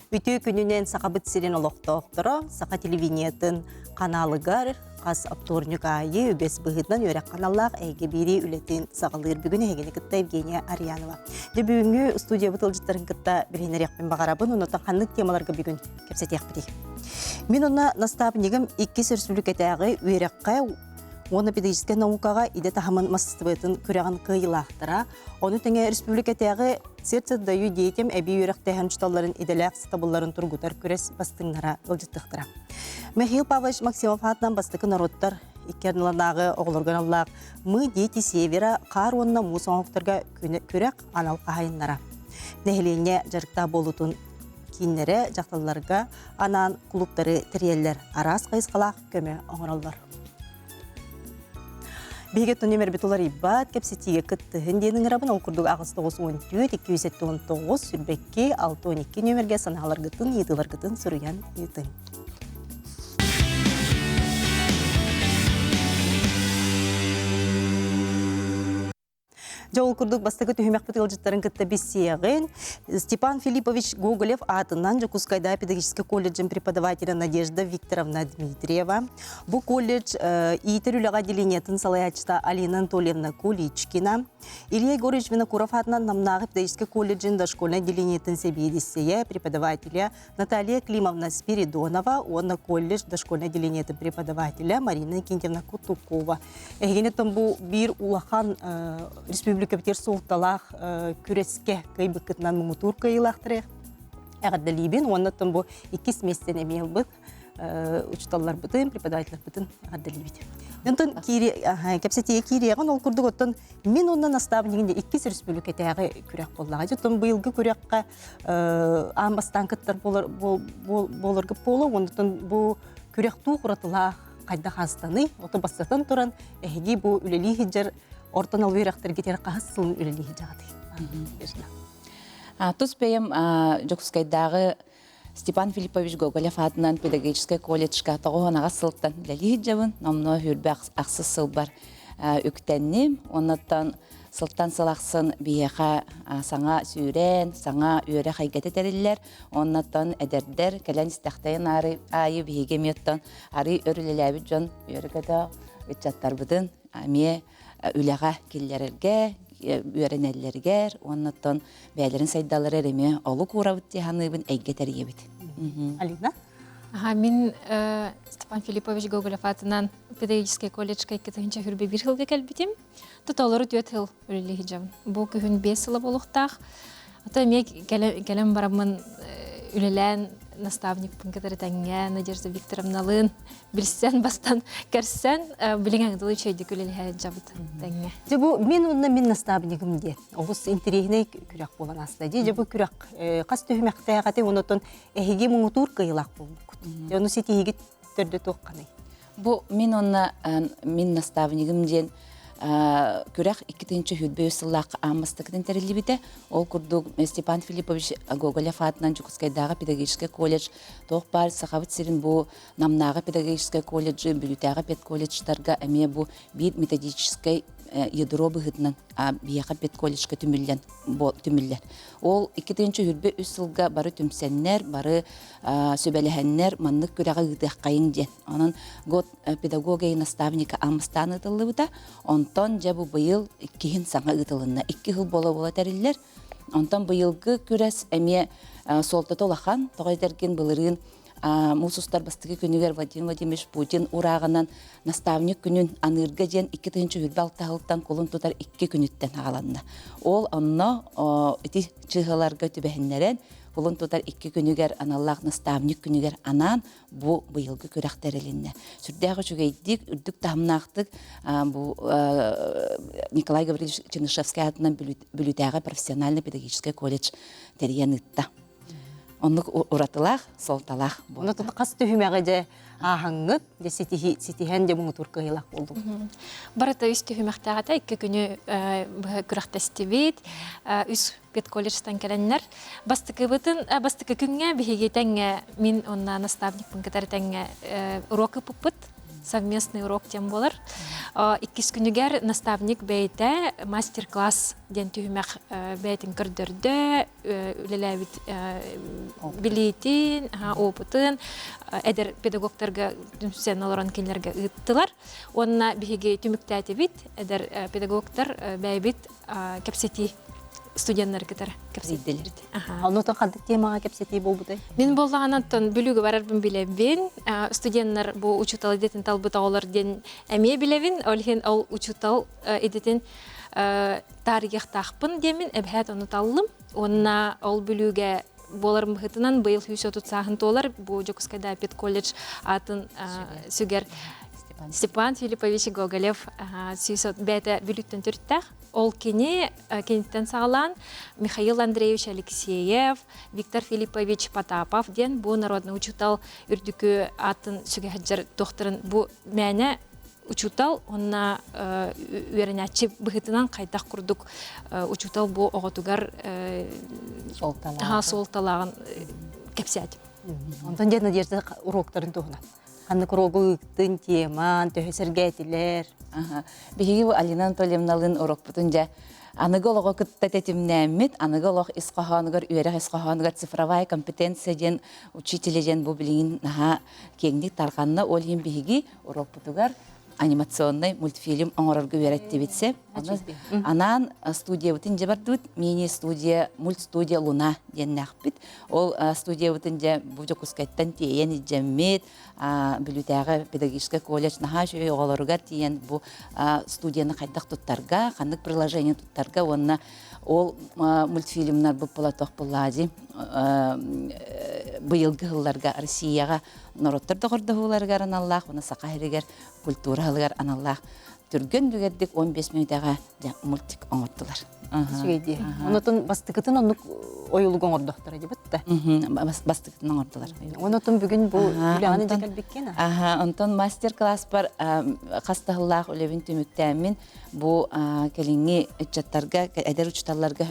Үтө күнүнен сақабыт сирен олоқтоқтыра, сақа телевидениятын каналыгар, қас апторнюк айы үбес бұғытнан өрек каналлақ әйге бері үлетін сағалыр бүгін әйгені кітта Евгения Арьянова. Де бүгінгі студия бұтылжыттарын кітта бірейнерекпен бағарабын, онытан қанлық темаларға бүгін кепсетек бірейк. Мен оны наставнигім 2 республикатағы өрекқа оны педагогическая наукаға иде тахамын мастыбытын көреген кыйлақтыра. Оны тәңе республикатағы сердце даю детям әбей өректәген жұталарын иделәк стабылларын тұргутар көрес бастыңнара ылжыттықтыра. Михаил Павлович Максимов атынан бастықы народтар икерныланағы оғылырғаналлақ мы дети севера қар онына мусаңықтарға көрек анал қағайыннара. Нәхілене жарықта болутын кейінлері жақталыларға анан клубтары тірелер арас қайысқалақ көмі оңыралдар. Бейгет нөмір бетолар ибат, кепсетиге күттігін денің рабын олқырдығы ағысты 94-279 сүрбекке 612 нөмірге санағалар күттін, етілар күттін сүрген етін. Жауыл күрдік бастығы түйімек бұтылжыттарын күтті бессияғын. Степан Филиппович Гоголев атынан Жокускайда педагогический колледжін преподавателя Надежда Викторовна Дмитриева. Бұл колледж иетер үліға деленетін салаячта Алина Анатольевна Куличкина. Илья Егорович Винокуров атынан намнағы педагогический колледжін дошкольна деленетін себейдесея преподавателя Наталья Климовна Спиридонова. Онна колледж дошкольна деленетін преподавателя Марина Кентьевна Кутукова. Егенеттен бұл бір улахан республика бітер солталақ күреске көйбікітінен мұңытур көйлақтыры. Әғірді лейбен, оннаттың бұл 2 месттен әмел бұд, ұчталар бұдын, преподавателер бұдын әғірді лейбет. Онтын кәпсетеге кейреген ол күрдік оттын, мен оннан наставнигінде 2 республикатағы күрек болдыға. Жөттін бұйылғы күрекқа амбастан кіттір болырғы болы, оннаттың бұл күрек тұқ ұратылақ қайда қастаны, оты бастатан тұран, әйге бұл үлелі хеджер ортан алуырақтар кетер қағысылын үлелейі жағады. Тұс бәйім Жокускайдағы Степан Филиппович Гоголев атынан педагогический колледжға тоғығынаға сылттан үлелейі жауын, намны хүрбі ақсыз сыл бар үктәннем, онаттан сылттан сылақсын бейеға саңа сүйрен, саңа үйері қайгеті тәрелілер, онаттан әдердер, кәлән істақтайын айы бейге меттан, ары өрілеләбі жон үйерігеді үтчаттар бұдын, әме үләға келлерерге, үйеренелерге, оннаттан бәлерін сайдалары әреме олы қуырабытте ханыбын әйгетер ебет. Алина? Мен Степан Филиппович Гоголев атынан педагогический колледжға 2-ші хүрбе 1 жылға кәлбетем. Тут олары 4 жыл үлелейі жам. Бұл күхін 5 жылы болуқтақ. Ата мен кәлем барамын үлелән наставник пунктары тәңге, Надежда Викторовналын, білсен бастан кәрсен, білген дұлы чөйдік үлеләй жабыт тәңге. Мен онына мен наставнигімде. Оғыз интерегіне күрек болан асында. Бұл күрек қас түйімәқті ағаты онытын әйге мұңытур қиылақ болдық. Оны сеті егі түрді тоққаны. Бұл мен онына мен наставнигімден көрек 2-ші хүдбе өсіллақ амыстықын тәрелі біті. Ол күрдік Степан Филиппович Гоголев атынан Жокускайдағы педагогический колледж тоқ бар сақабыт сирин бұл намнағы педагогический колледжі, бүлітағы пед колледждарға әме бұл бір методический ядро бұғытынан бияға пед колледжға түміллер. Ол 2-ші хүдбе өсілға бары түмсеннер, бары сөбәліхәннер, маннық көреға ғыдық қайын ден. Оның год педагогия наставника амыстан ұтылы бұда, онтан жабы бұйыл 2 саңа ұтылынна. 2 жыл бола тәрілер. Онтан бұйылғы көрәс әме солтаты олақан, тоғайдерген бұлырын Мусустар бастығы күнігер Владимир Владимирович Путин урағынан наставник күнін анырға ден 2-ші хүрбе алтағылықтан қолын тұтар 2 күніттен ағаланына. Ол онына үті чығыларға түбәхінлерін қолын тұтар 2 күнігер аналлақ наставник күнігер анан бұл бұйылғы көрәқтәрелінне. Сүрдәғы жүгейдік, үрдік тағымнақтық Николай Гаврилович Чернышевский атынан бүлітәға профессиональный педагогический колледж тәрген ұтта. Онлық ұратылақ, солталақ болды. Оны тұты қас түйімәғі де ағаңғыт, де сетихен де мұңы тұрқы ғилақ болды. Барыта үс түйімәқтағата 2 күні күрақтастивет, үс пет колледжтан кәләннер. Бастықы күнге бігеге тәңге мен онна наставник пунктары тәңге уроқы пұппыт. Совместный урок тем болар. Иккис күнігер наставник бәйті мастер-класс ден түйімәк бәйтін көрдірді, үлеләбіт білейтін, опытын, әдір педагогтарға дүмсен оларан кенлерге ұйттылар. Онына бігі түміктәті бит, әдір педагогтар бәйбіт кәпсеті студенттер кетер кәпсетелер. Онотон қандық темаға кәпсеті бол бұдай? Мен болағанаттан бүлігі барарбын білебін. Студенттер бұл учутал едетін талбыта олар ден әме білебін. Ол учутал едетін тарихық тақпын демін әбхәт оны талым. Онына ол бүліге боларым бұғытынан бұйыл 130 сағын толар. Бұл Жокускайда Пет колледж атын сүгер Степан Филиппович Гоголев бәті бүліктен түрттәқ. Ол кенеттен сағалан Михаил Андреевич Алексеев, Виктор Филиппович Потапов ден бұл народный учутал үрдікі атын сүгәхәджер докторын бұл мәне учутал, онна үйерінәтші бұғытынан қайтақ құрдық учутал бұл оғытуғар солталағын кәпсәді. Онтан ден надежда уроктарын туғына. Аннык урогуйктын теман, төһөсөргө этилер. Биһиги Алина Анатольевналын урок бутунжа аныголого кытта тетимнәммит, аныголог исқаханыгар, үйерек исқаханыгар цифровая компетенция ден учителе ден бу билигин наха кеңдик тарганны ол ем биһиги урок бутугар анимационный мультфильм оңорорго үйрәтте битсе. Анан студия бутынжа бардут, мини-студия, мультстудия Луна деннәк бит. Ол студия бутынжа бу Жокускайттан тиен иджеммет, билүтәгә педагогический колледж наха шөй оголоргар тиен бу студияны кайдак туттарга, хандык приложение туттарга, онна ол мультфильмнар бу платох буллади. Быйылгы хылларга Россияга народтар догордагыларга аналлах, уна сакахиригер культура хылгар аналлах түргөн дүгердик 15 минутага мультик оңоттулар. Сүгейди. Онотон бастыкытын оннук оюлук оңордоктор эди бутта. Бастыкытын оңордулар. Онотон бүгүн бу үләганы жакалбеккен. Онтон мастер-класс бар кастахыллах үлебин түмүктәмин бу келинги чаттарга, әдер учталларга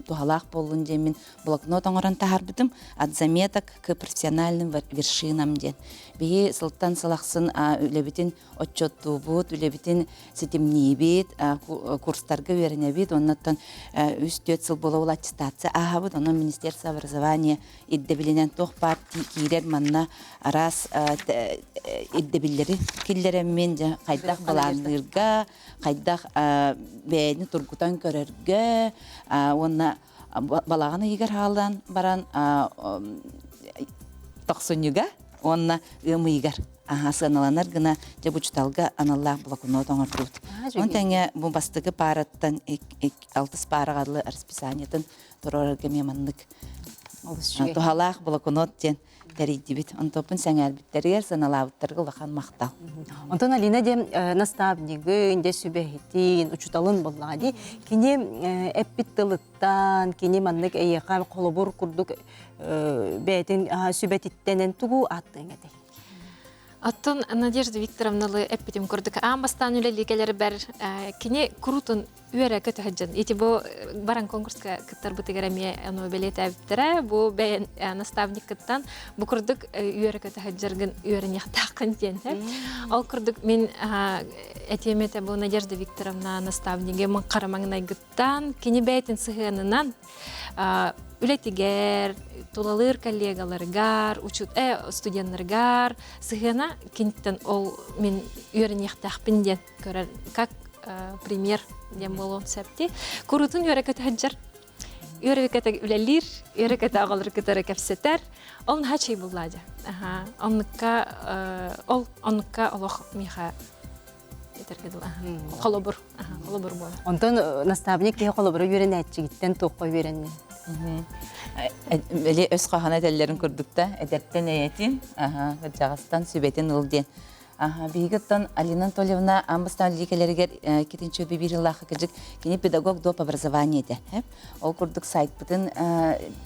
тухалак болун жемин блокнот оңоран тахарбытым от заметок к профессиональным вершинам ден. Бии сылтан салахсын үлебитин отчетту бут, үлебитин сетимнибит, курстарга веренебит, оннаттан үстөт сыл болу аттестация ахабыт, онон Министерство образования иддебилинен тох партий кирер манна арас иддебиллери киллереммен жа кайдах баланырга, кайдах бәйни тургутан көрөргө, онна балаганы егер халдан баран токсунюга, онна ымыйгар. Сыналанар гына жабучталга аналлах блокнот оңортут. Онтаңа бу бастыгы параттан 6 парагадлы расписаниятын турорга меманнык. Тухалах блокнот ден теридибит. Онтопун сәңәрбиттерге сыналабыттарга лахан мактал. Онтон Алина де наставниги, инде сүбехитин, учуталын боллади. Кини эппиттылыттан, кини маннык эйеқа колобур курдук бәйтин сүбетиттенен тугу аттың эдей. Аттон Надежда Викторовналы эппетим көрдік. Амбастан үлелікелері бәр кене күрутын үйәрі көті хаджан. Еті бұл баран конкурска кіттар бұтығыр әме әну бәлеті әбіттірі. Бұл бәйін наставник кіттан бұл күрдік үйәрі көті хаджарғын үйәрін яқтақын ден. Ол күрдік мен әтеметі бұл Надежда Викторовна наставниге мұн қарамаңынай гіттан кене бәйтін сығынынан үлетігер, тулалыр коллегаларгар, студентларгар, сыгына кенттен ол мен үйерін яқтақпын ден көрер, как пример ден болуын сәпті. Күрутын үйері көті хаджар, үйері көті үлелер, үйері көті ағалыр көтері кәпсетер, ол наға чей болады. Оныққа олық миға қолыбыр болады. Онтон наставник дей қолыбыры үйерін әтчігіттен тоққа үйерінне. Бәле өз қағана тәлілерін көрдікті, әдәттен әйетін, жағастан сүбетін ұлден. Бейгіттен Алина Анатольевна амбастан ликелерігер кетінші өбі бір жылақы кіржік кені педагог доп образование де. Ол көрдік сайт бұтын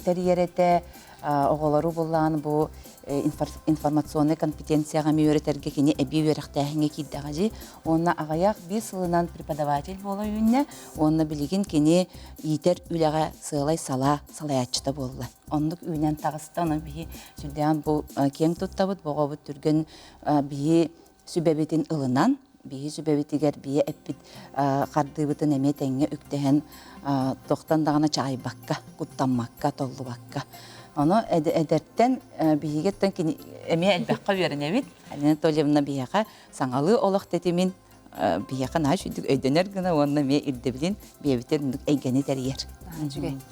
тәріереті оғылару болған бұл информационный компетенцияға мейөретерге кені әбей өріқтәхіңе кейдіға жи. Онына ағаяқ бір сылынан преподаватель болу үйінне, онына білеген кені етер үліға сылай салаятчыта болула. Онлық үйінен тағысты, оның бейі сүлден бұл кең тұттабыд, бұға бұд түрген бейі сүбәбетін ылынан, бии сүбәбитигер бие эппит кардыбытын эме теңге үктеген тохтан дагана чайбакка, куттамакка, толлубакка. Оно эдерттен биигеттен кини эме элбакка беренебит. Алина Толевна бияка саңалы олох тетимин бияка наш үдүк өйдөнөр гына онна ме ирдебилин биебитен эйгени терьер.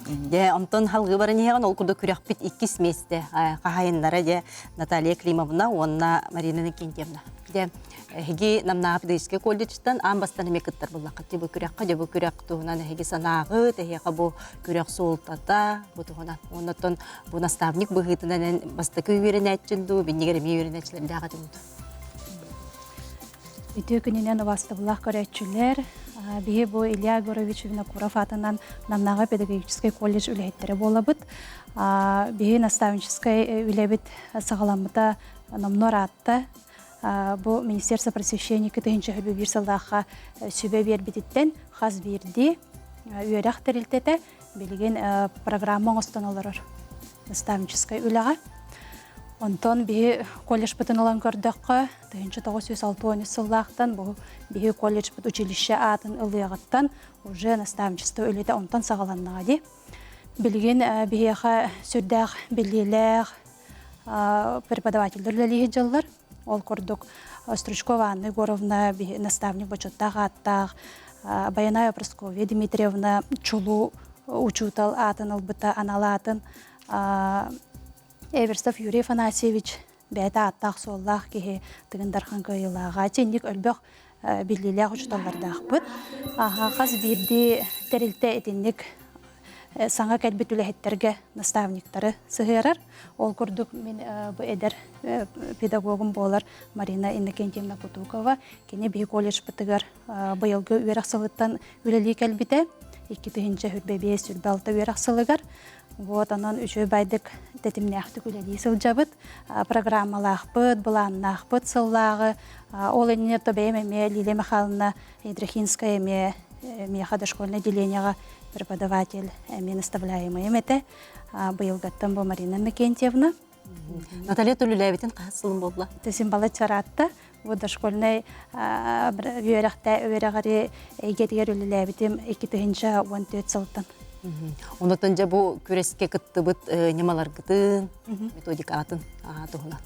Де Антон халгы барын еган ол курда күрәкпит 2 месте кахайыннара де Наталья Климовна, онна Марина Никентьевна. Де хеги намна педагогический колледжтан амбастан мекеттер буллакка де бу күрәккә де бу күрәк тугынан хеги санагы те хега бу күрәк солтата бу тугынан оннан бу наставник быгытынан бастыкы үйренәчүнду биннигер ме үйренәчләр дага тунду. Итү күненен бастыбылах көрәтчүләр бие бу Илья Горович Винокуров атынан намнага педагогический колледж үләйттәре булабыт. Бие наставнический үләбит сагаламыта номнор атта. Бу Министерство просвещения кытынча бир сылдакка сүбе бербититтен хаз бирди. Үйрәк терилтете билген программа останалар наставнический үләгә. Онтон бие колледж бытын алан көрдөккө 1906 сыллактан бу бие колледж бут училище атын ылыягаттан уже наставничество өлете онтон сагаланнага ди. Билген биеха сүрдәк билилер преподавательдер лилиһи жыллар. Ол көрдүк Стручкова Анна Егоровна наставник бочоттага аттак, Баяная Прасковья Дмитриевна чулу учутал атын албыта аналатын, Эверстов Юрий Афанасьевич бәйті аттақ соллақ кеге тығындархан көйілаға тенник өлбөк біліліғ ұчталардақ бұд. Қаз бірді тәрілті етінник саңа кәлбет үләхеттерге наставниктары сығырар. Ол күрдік мен бұл әдер педагогым болар Марина Иннокентьевна Кутукова. Кені бей колледж бұтығар бұйылғы үйерақ сылыттан үлелі кәлбеті. 2-тігінші хүрбәбе сүрбе алты үйерақ сылығар. Вот анан үчө байдык тетимнәхти күләди сылжабыт, программалахпыт, буланнахпыт сыллагы, ол энне тобеме Лилия Михайловна Идрахинская меха дошкольное отделение преподаватель наставляемый эмете, быйылгаттан бу Марина Никентьевна. Наталья Тулюлевитин касылым болла. Тесин бала чаратта, вот дошкольный үйрәхтә үйрәгәре әйгәтигәр үлеләбитим 2-14 сылтан. Онотон жа бу күреске кыттыбыт немалар кытын, методика атын тугунан.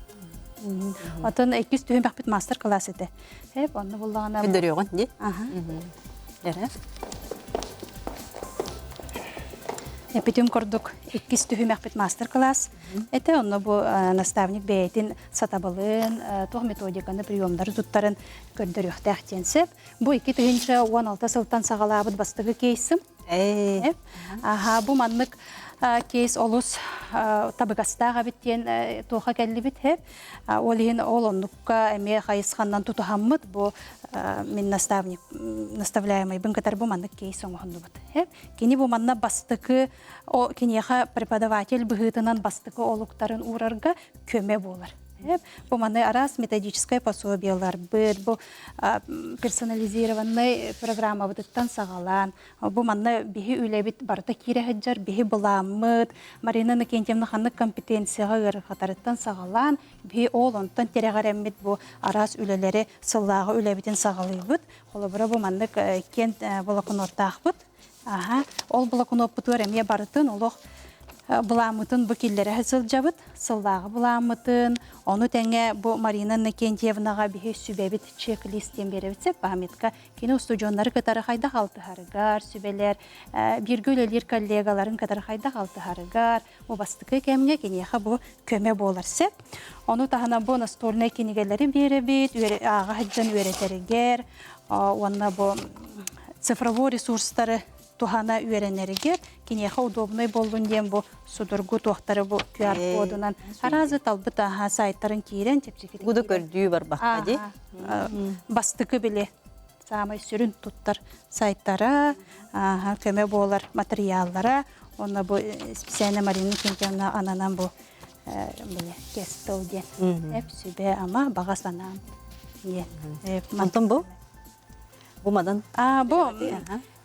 Атын 200 түйін бақпет мастер класс еті. Онны болағына... Күндөріоған, де? Әрі. Эпитим көрдік 200 түйін бақпет мастер класс. Эте онны бұл наставник бәйтін сатабылын, тоқ методиканы приемдары туттарын көрдөріоқта әқтенсіп. Бұл 2 түйінші 16 сылтан сағалабыд бастығы кейсім. Бу маннык кейс олус табыгастага биттен тоха келли бит хеп. Ол ен олоннукка эме хайысханнан тутухаммыт бу мен наставляемый бун катар бу маннык кейс оңохунду бут хеп. Кини бу манна бастыкы о кинеха преподаватель быгытынан бастыкы олуктарын урарга көме болар. Бу маны арас методическое пособиялар бит, бу персонализированный программа бутыттан сагалан, бу маны бихи үлебит барта кире хаджар, бихи буламыт, Марина Никентьевна ханны компетенцияга гыр хатарыттан сагалан, бихи олонтан терегереммит бу арас үлелери сыллага үлебитин сагалыйбыт, холобура бу маны кент булакын ортақбыт. Ол булакын оппутуар эмие барытын олох буламытын бу киллери хасылжабыт, сыллағы буламытын, оны тәңе бу Марина Никентьевнаға бихе сүбәбит чек-листен беребітсеп, памятка кино студионлары катары хайда қалты харыгар, сүбәлер, биргөлелер коллегаларын катары хайда қалты харыгар, бу бастықы кәміне кенеха бу көме боларсеп. Оны тағына бу настольный кенегелері беребит, аға хаджан өретерігер, онна бу цифровой ресурстары тухана үйренерігер, кенеха удобный болдun дем бу судургу туақтары бу QR кодынан. Аразы талбыт сайттарын кейрен тепсекет. Гуда көрдүү бар баққа де? Бастықы біле. Самай сүрін туттар сайттара, көме болар материаллара. Онна бу специально Марина Никентьевна ананан бу кестіл ден. Әп сүбе ама баға санам. Антон бу? Бу мадан? Бу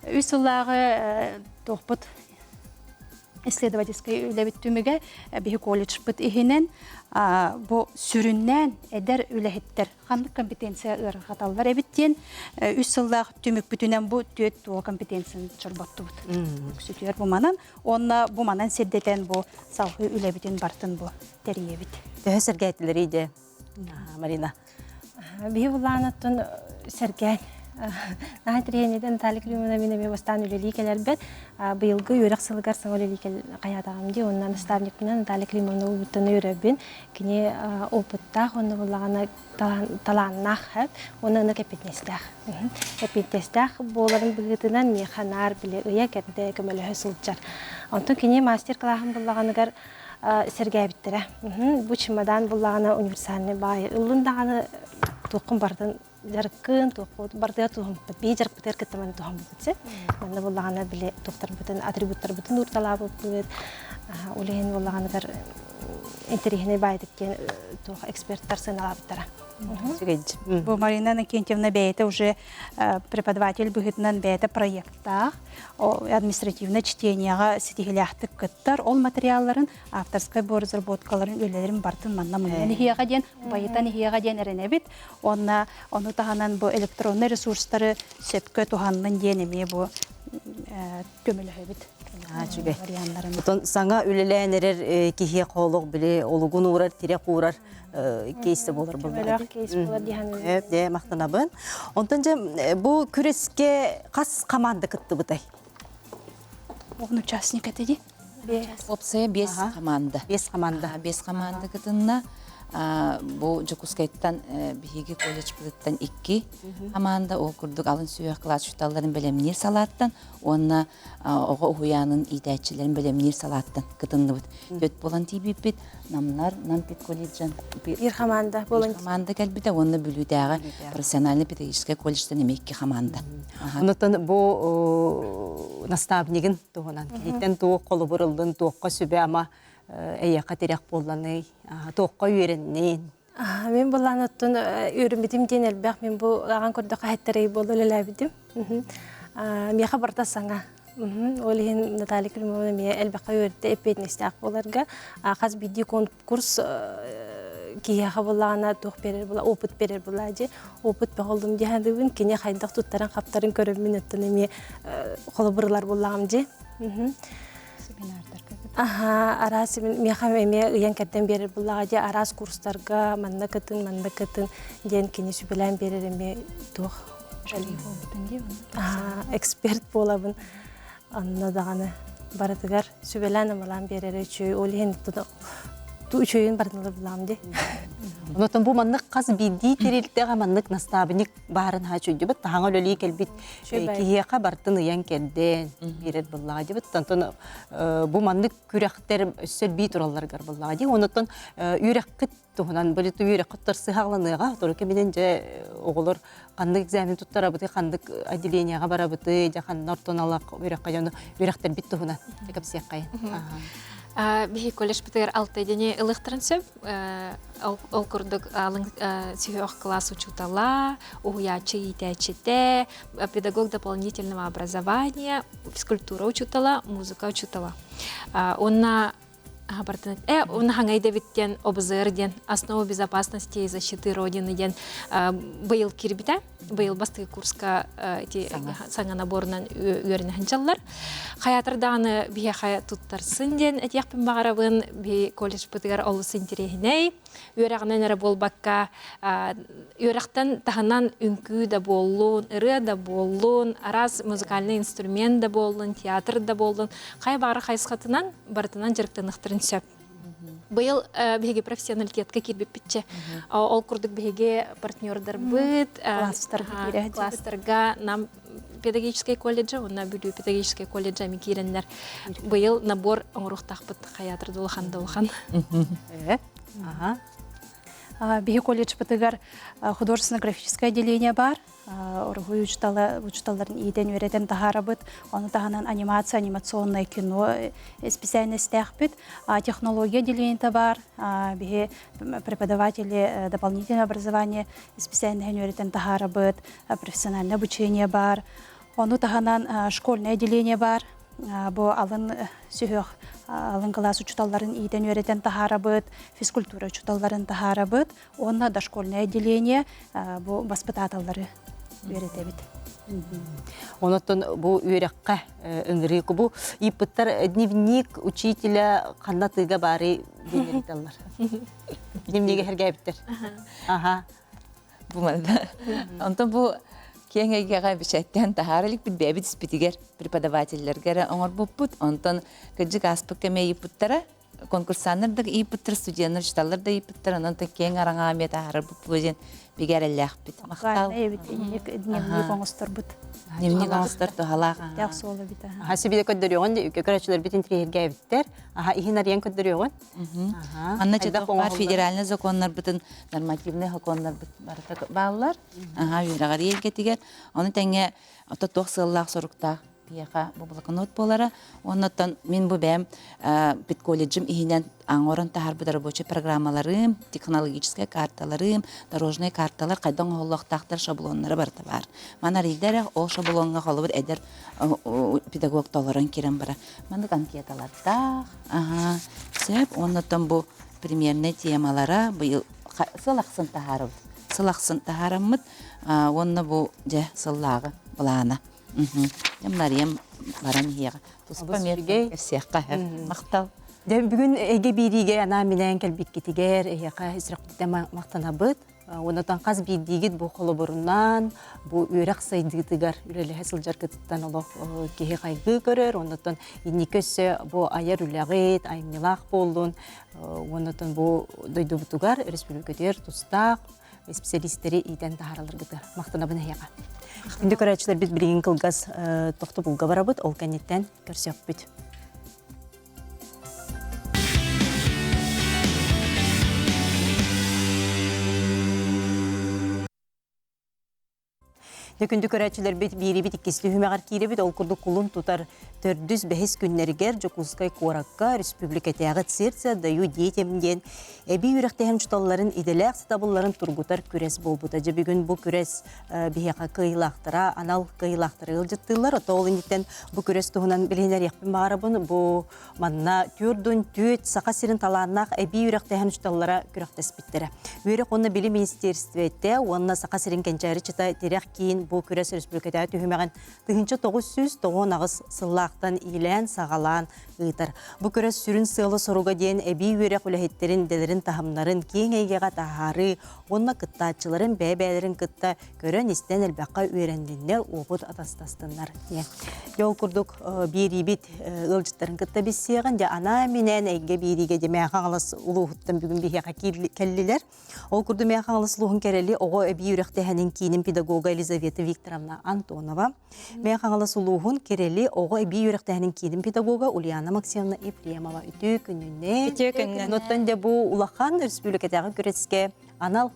Үсіллағы тоқпыт исследовательской үлебиттүмүгө биһи колледж бит ихинен бу сүрүннән эдер үлехиттер ханлык компетенция ыргаталлар эбиттен 3 сылдак түмүк бүтүнен бу төт туо компетенцияны чорботтубут. Сүтүер бу манан онна бу манан сердетен бу салхы үлебитин бартын бу териебит. Төһөсөргәйтилер иде. Марина. Биһи булаанаттан сәргән. Нахатренеден талик люмена минеме бастан үлели келербет. Быйылгы юрак сылгар саңол үлели кел каятагам ди. Оннан наставник менен талик люмена убуттан үйрөбүн. Кини опыттах онны булагана таланнах хат. Онны кепетнестах. Кепетнестах боларын быгытынан механар биле ыя кетте көмөлө сылчар. Онтон кини мастер классым булаганыгар сәргәбиттере. Бу чемодан булагана универсальный бай. Улундаганы тоқым бардын жаркын тоқут бардыга тухум би жарк битер кетмен тухум битсе. Мында булагана биле доктор бутын атрибуттар бутын урталабы бит. Улен булагандар интерехне байдыкен тох эксперттар сыналаптара. Бу Марина Накентьевна бейте уже преподаватель быгытынан бейте проекта административное чтениега сетигиляхтык кыттар ол материалларын авторской бу разработкаларын үлелерин бартын манна мындан хияга ден байытан хияга ден эренебит оны таханан бу электронный ресурстары сөпкө туханнын денеме бу көмөлөбүт. Бутон саңа үлеләнерер кихия қолық біле олугун урар, тирек урар кейсі болар бұл. Кейс болар дияны. Де, мақтанабын. Онтан же, бұл күреске қас команда кытты бұтай? Оғын участник әтеді? Опция 5 команда. 5 команда. 5 команда кытынна бу Жокускайттан биһиги колледж булыттан 2 команда ол курдук алын сүйөк класс шуталларын белемнир салаттан онна ого уянын идәчилерин белемнир салаттан кытынныбыт төт болан тибипит намнар нампит колледжан Bir команда болон команда келбите онны бүлүдәгә профессиональный педагогический колледжден 2 команда. Онтан бұл наставнигин туғынан келеттен туық қолы бұрылдың туыққа сөбе ама әйяқа терек боланы, туыққа үйеріннен. Мен болан оттон үйрүмбитим ден элбек мен бу аган көрдө кайттарый болу элебидим. Меха барта саңа. Олин Наталья Кремовна ме элбекка үйрөттө эпетнестак боларга каз биди конкурс кияха болана тух берер була опыт берер була же опыт болдум дегендибин кине хайдак туттаран каптарын көрөм минуттан эми колобурлар булагам же. Арас меха эме ыян кеттен берер булага же арас курстарга манна кытын ден кине сүбелен берер эме тух эксперт болабын анна даганы баратыгар сүбелен малан берер үчүй олен үчөйүн бардылар булам де. Онотон бу маннык каз биди терилтега маннык наставник барын хачуйду бит таңа лөли келбит кияка бартын ыян келден берет буллага дебит тантон бу маннык күрәхтер өссөл би туралларгар буллага ди онотон үрәккит туһунан бөлү үрәккиттер сыхагланыга торке менен же оголор кандык экзамен туттара бит кандык отделениега бара бит же кандыр тоналак үрәккә жаны үрәктер бит туһунан текеп сыяккай. Биһи колледж битер 6 дене электронсөп ол курдук алын сүйөк класс учутала, уячы итәчете, педагог дополнительного образования, физкультура учутала, музыка учутала. Онна он хангайда биттен обзр ден основу безопасности и защиты родины ден быйыл кирбита быйыл басты курска эти саңа наборынан үйренен ханчаллар хаятырданы бие хая туттарсын ден этияқпен багарабын би колледж бытыгар олус интерехиней үйрәгенен эре болбакка үйрәктен таханан үнкү да боллун ыры да боллун арас музыкальный инструмент да боллун театр да боллун хай бары хайсхатынан бартынан жырыктыныктырын сөп. Быйыл биһиге профессионалитетке кирбип битче. Ол курдук биһиге партнердар бит, класстарга нам педагогический колледж, онна бүлүү педагогический колледж ами киреннер. Быйыл набор оңрухтак бит хаятыр дулхан. Биһи колледж бытыгар художественно-графическое отделение бар. Оргуй учталарын иден үйрәтен тахарабыт. Оны таханан анимационное кино специальностях бит. Технология отделение бар. Биһи преподаватели дополнительного образования специальное үйрәтен тахарабыт. Профессиональное обучение бар. Оны таханан школьное отделение бар. Бу алын сүйөх алын класс учталларын иден өретен тахарабыт, физкультура учталларын тахарабыт, онна дошкольное отделение бу воспитателлары өретебит. Онотон бу үйрәккә ыңгырый бу ипыттар дневник учителя канатыга бары динелдалар. Дневниге хәргәйбиттер. Ага. Бу манда. Онтон бу кеңегеге бишеттен тахарылык бит бебит спитигер преподавательлерге оңор буппут. Онтон кыжык аспык кеме ипыттара конкурсаннарда ипыттар студенттер читаллар да ипыттар онтон кең араңа мет тахар буппузен бигерелләх бит. Мактал. Дневник оңостор бут. Дневник оңостор тохалага. Як солы бит. Хасибиде көддөрөгөн көрәчләр бит интерьергәйбиттер. Ага, ихинариян көддөрөгөн. Ага. Анна чета бар федеральный законнар бутын нормативный законнар барта баллар. Ага, юрагар елгетигер. Аны тәңге ата 90 сорукта пияка бу блокнот болара. Оннан мен бу бәм бит колледжим ихинен аңорын тахар бу рабочий программаларым, технологический карталарым, дорожный карталар кайдан холлоктактар шаблоннары барта бар. Мана ридер ол шаблонга халыбыр эдер педагог таларын кирен бара. Манда анкеталарда, ага, сеп оннан бу примерный темалара быйыл сылаксын тахарып. Сылаксын тахараммыт, онна бу же сыллагы булана. Ямнариям баран хияга. Туспамерге всех мактал. Дәм бүгін эге бириге ана менен келбик кетигер, эяка исрактыда мактанабыт. Онотан каз бидигит бу коло буруннан, бу үрәк сайдыгытыгар үрәле хасылжар кыттан олох кеhe кайгы көрөр. Онотан инникөсө бу аяр үләгит, аймилах болдун. Онотан бу дойдубутугар республикатер тустак специалисттери иден тахаралар гытар. Мактанабын эяка. Инде көрәчләр бит билген кылгас тохты булга барабыт, ол кәнеттен көрсөк бит. Екінді көрәтшілер бейірі бит иккесілі хүмәғар кейлі бит, ол күрді құлын тұтар 405 күннергер Жокулскай Коракка республикатяғы церция даю дейтемден әбей үріқтеген жұталыларын иделәқ сытабыларын тұрғытар көрес бол бұта. Бүгін бұл көрес бейеқа қиылақтыра, анал қиылақтыры ғылжыттылар. Ота ол ендіктен бұл көрес тұғынан білгенер еқпен бағарабын. Бұл манна түрдің түйет сақа сирін таланақ әбей үріқтеген жұталылара көріқтес біттірі. Өрік оны білі министерстветті, онына сақа сирін кәнчәрі чыта терек кейін бұл көрес республикада түйімеген 900-900 ағыз сыллақтан илән, сағалан ұйтар. Бұл көрес сүрін сылы соруға дейін әбей өрек үләхеттерін, дәлерін тахымнарын кейін әйгеға тахары, онына қыттатчыларын, бәбәлерін қытта көрін істен әлбәққа өрендіндер опыт атастастындар. Жол күрдік бейрибет ұлжыттарын қытта бесеғін, ана менен әйге бейриге де мәйқан алас ұлуғыттан бүгін бейеға келілер. Ол күрді мәйқан алас ұлуғын кәрелі оғы әбей өректәхінің кейінің педагога Елизавета Викторовна Антонова. Мәйқан алас ұлуғын кәрелі оғы әбей өректәхінің кейінің педагога Ульяна Максимовна Ефремова. Үті күніне. Ноттан де бұл ұлақан республикатағы көреске анал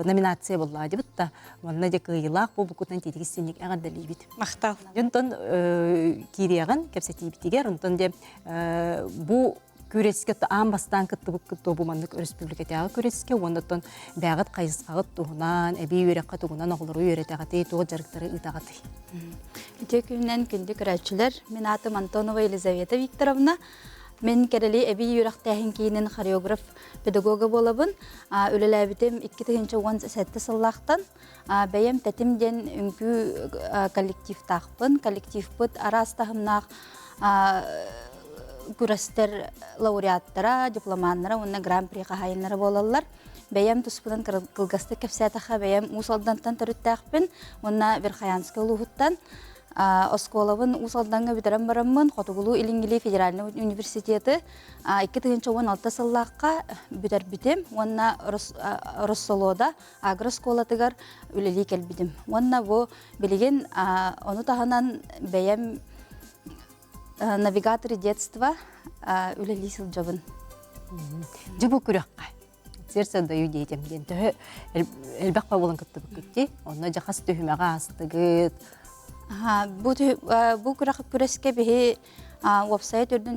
номинация болды деп та монна де кыйлак бу букутан тетигисинник агадали бит мактал жонтон кирияган кепсети битигер онтон де бу көреске амбастан кытты бу мандык республикатагы көреске ондотон багыт кайыскагыт тугунан эби үрекка тугунан оглору үйрөтөгаты туга жарыктары ытагаты Текүнен күндү көрөчүлөр мен атым Антонова Елизавета Викторовна. Мен керели эби юрактахин кейинен хореограф педагога болабын. Өлеләбитем 2017 сыллактан бәйем пәтимден үңкү коллектив тақпын. Коллектив бут арастахымнақ күрәстер лауреаттара, дипломаннара, онна гран-при қағайынлары болалар. Бәйем туспыдан кылгасты кәпсәтаға бәйем усалдантан төріттәқпін. Онна Верхаянская луғыттан. Осколабын усалданга битерен бараммын Хотугулу Илингили федеральный университеты 2016 сыллаққа битер битем. Онна Россолода агросколатыгар үлели келбидим. Онна бу билеген оны таханан бәйем навигаторы детства үлели сылжабын. Жабу күрәққа. Сердце даю детям. Элбәқпа болын кытты бүкітті. Онна жақас түйімеға астығыт. Бу күрәк күрәскә бихи веб-сайт төрдөн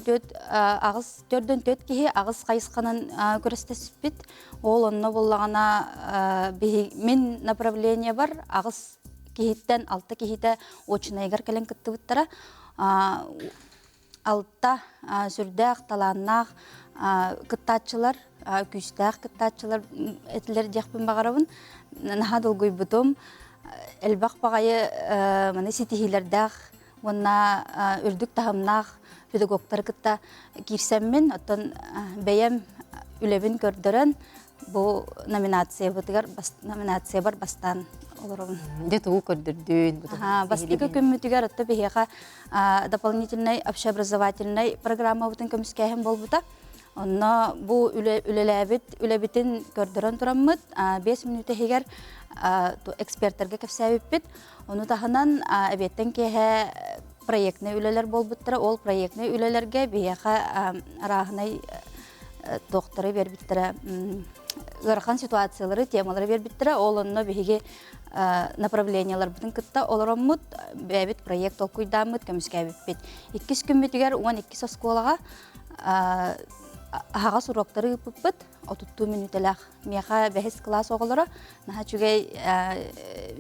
төт кихи агыз кайысканын күрәстәсбит. Ол онна боллагана бихи мен направление бар агыз кихиттен алты кихите очнайгар келен кытты буттара. Алта сүрдәк, таланнақ, кыттатчылар, күстәк кыттатчылар этилер дияқпен бағарабын. Наха долгой бутум. Элбақ бағайы маны сетихилердәқ, онна үрдік тағымнақ, педагогтар кытта кирсәммен, оттан бәйем үлебін көрдірін, бұл номинация бар бастан оларым. Дет у көрдүрдүн. Бастыгы көммүтүгер отто бихеха дополнительный общеобразовательный программа бутын көмүскәһем болбута. Онно бу үлебитин көрдөрөн тураммыт 5 минут хегер эксперттерге кепсәбиппит. Оны таханан әбеттен кеһе проектны үлелер болбуттыра. Ол проектны үлелерге бихеха арахнай докторы бербиттера. Гырхан ситуациялары, темалары бербиттера. Ол онно бихеге направлениялар бүтін кытта олараммыт бәбит проект окуйдаммыт көмүскәбиппит. 2 күн бүтүгер 12 осколага ағас уроктары ыппыт 30 минутелах меха бәхес класс оголары наха чүгей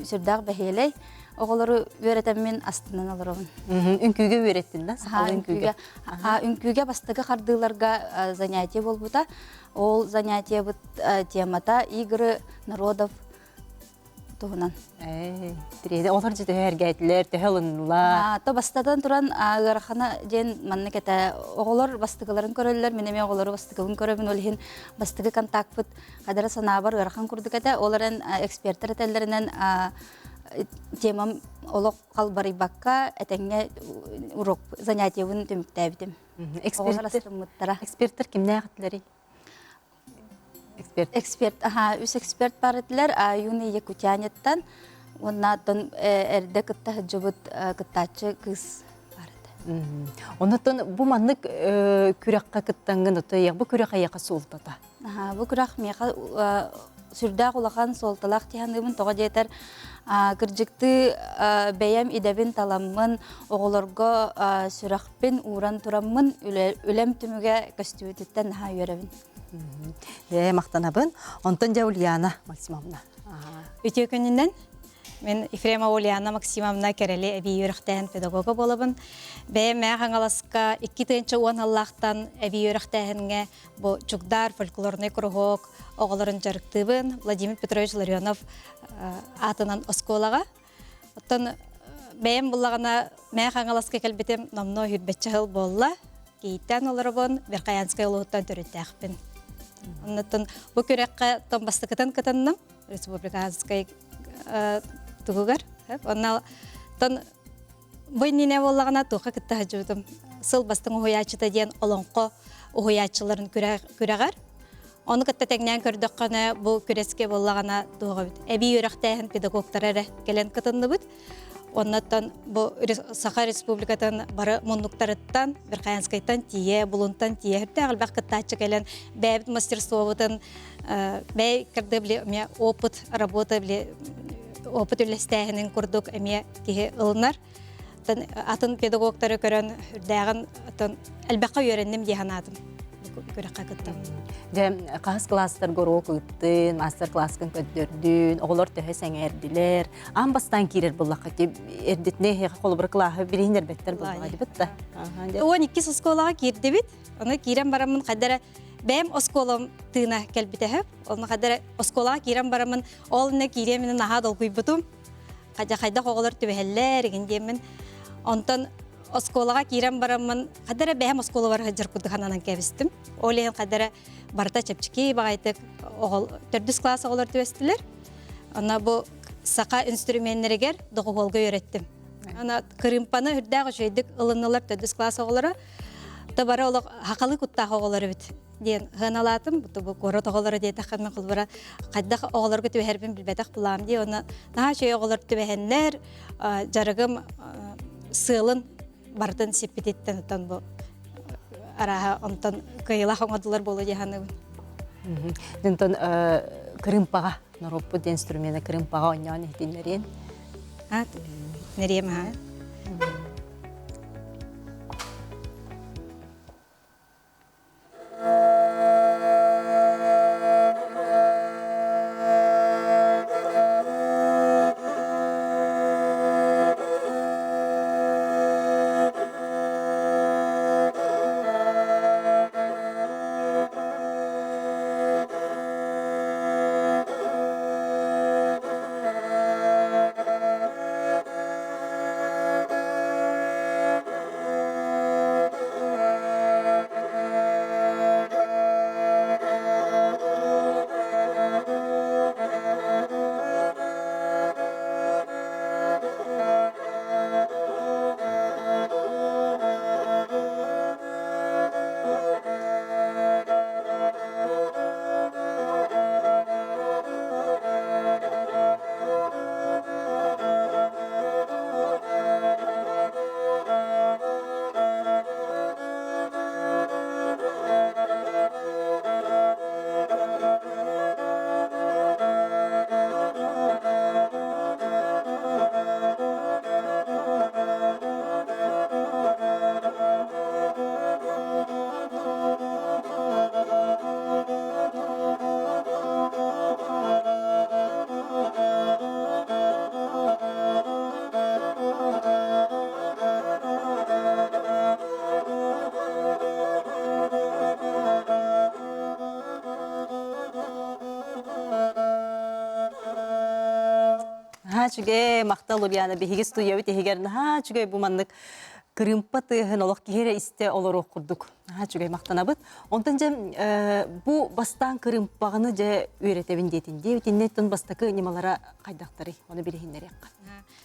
сүрдәк бәхелей оголары өретәммен астынан алырын. Үнкүгө өйреттин да? Үнкүгө бастыгы кардыларга занятие болбута. Ол занятие бут темата игры народов туһунан. Олар жете әргәйтлер, тәһәлынла. Та бастадан туран гарахана ден манны кете оголор бастыгыларын көрөллөр, менеме оголору бастыгын көрөбүн олхин бастыгы контакт бут кадара санабар гарахан курдук эте оларын эксперттер теллеринен темам олок калбары бакка этеңе урок занятиебин төмүктәбитим. Эксперттер кимне агытлары? Үс эксперт бар этилер, Юны Якутянеттан, оннан эрде кытта жыбыт кыттачы кыз бар эти. Оннан бу маннык күрәккә кыттангын отояк, бу күрәк аяка солтата. Бу күрәк меха сүрдә кулахан солталак тиһаныбын тога жетер. Кыржыкты бәям идәбин таламмын, оголорго сүрәхпен уран тураммын, үлем түмүгә көстүбүттен наха йөрәбин. Мақтанабын. Онтон жа Ульяна Максимовна. Үтө күнінен мен Ефремова Ульяна Максимовна керели әбей өріқтәйін педагога болабын. Бәйім мәған аласқа 2-тінші уан Аллахтан әбей өріқтәйінге бұл чугдар, фольклорный кругок оғыларын жарықтыбын. Владимир Петрович Ларионов атынан осколаға. Оттан бәйім бұлағына мәған аласқа кәлбетім намно хүрбетчі ғыл болла. Кейттен оларыбын Берқаянскай ұлығыттан түреттәқпін. Оннаттан бу көрәккә тон бастыкытан кытанным республиканскай тугугар. Онна тон бойнине боллагана туга кытта хажудым. Сыл бастың уячыта ден олонко уячыларын күрәгәр. Оны кытта тәгнән көрдек кана бу көрәскә боллагана туга бит. Әби йөрәктәһен педагогтары келен кытынды бит. Оннаттан бу Саха республикатан бары муннуктарыттан Беркаянскайдан тие, булунтан тие һәртәгел бакыттачы келен бәбит мастерствобытын бәй кирде биле ме опыт работа биле опыт үлестәһенен курдук эме ки ылнар. Атын педагогтары көрән дәгән атын әлбәкә йөрәннем диһанадым. Көрәккә кыттым. Қағыз кластар горок ыттын, мастер класскын көттөрдүн, оғылар төһө сәңәрділер. Амбастан кирер бұллаққа кеп, әрдетіне қолы бір қылағы білейіндер беттер бұллаға дебітті. 12 осколаға кирді бит. Оны кирен барамын қадары бәм осколам тыына кәлбітәһіп. Оны қадары осколаға кирен барамын, олына кирен менің аға долгуй бұтым. Қайда оғылар төбәхәлләр, егендемін. Онтан осколаға кирен барамын, қадары бәм оскола бар хажыр күдіғананан кәбістім. Олейін қадары барта чепчики багайтык төрдүс класс оголор төстүлөр. Ана бу сака инструменттергер догуолго өйрөттүм. Ана кырымпаны хүрдөгө жойдук ылынылар төрдүс класс оголора. Табара олог хакалы куттагы оголор бит. Ден ханалатым бу корот оголор дейт акын кылбара. Кайда оголорго төбөрбүн билбетак булам ди. Аны наа чөй оголор төбөһөннөр жарыгым сылын бартын сеппететтен тан бу араha онтан кыйла хоңадылар болу диханы. Дентон кырымпага нароппу инструмента кырымпага оньян этиннерин. Нерема. Наха чуге мақтал Ульяна бихиге студия бит егер наха чуге бу маннык кырымпа тыгын олох кире исте олорук курдук. Наха чуге мактанабыт. Онтан же бу бастан кырымпагыны же үйретебин детинде битиннеттен бастакы немалара кайдактары оны билихиннер якка.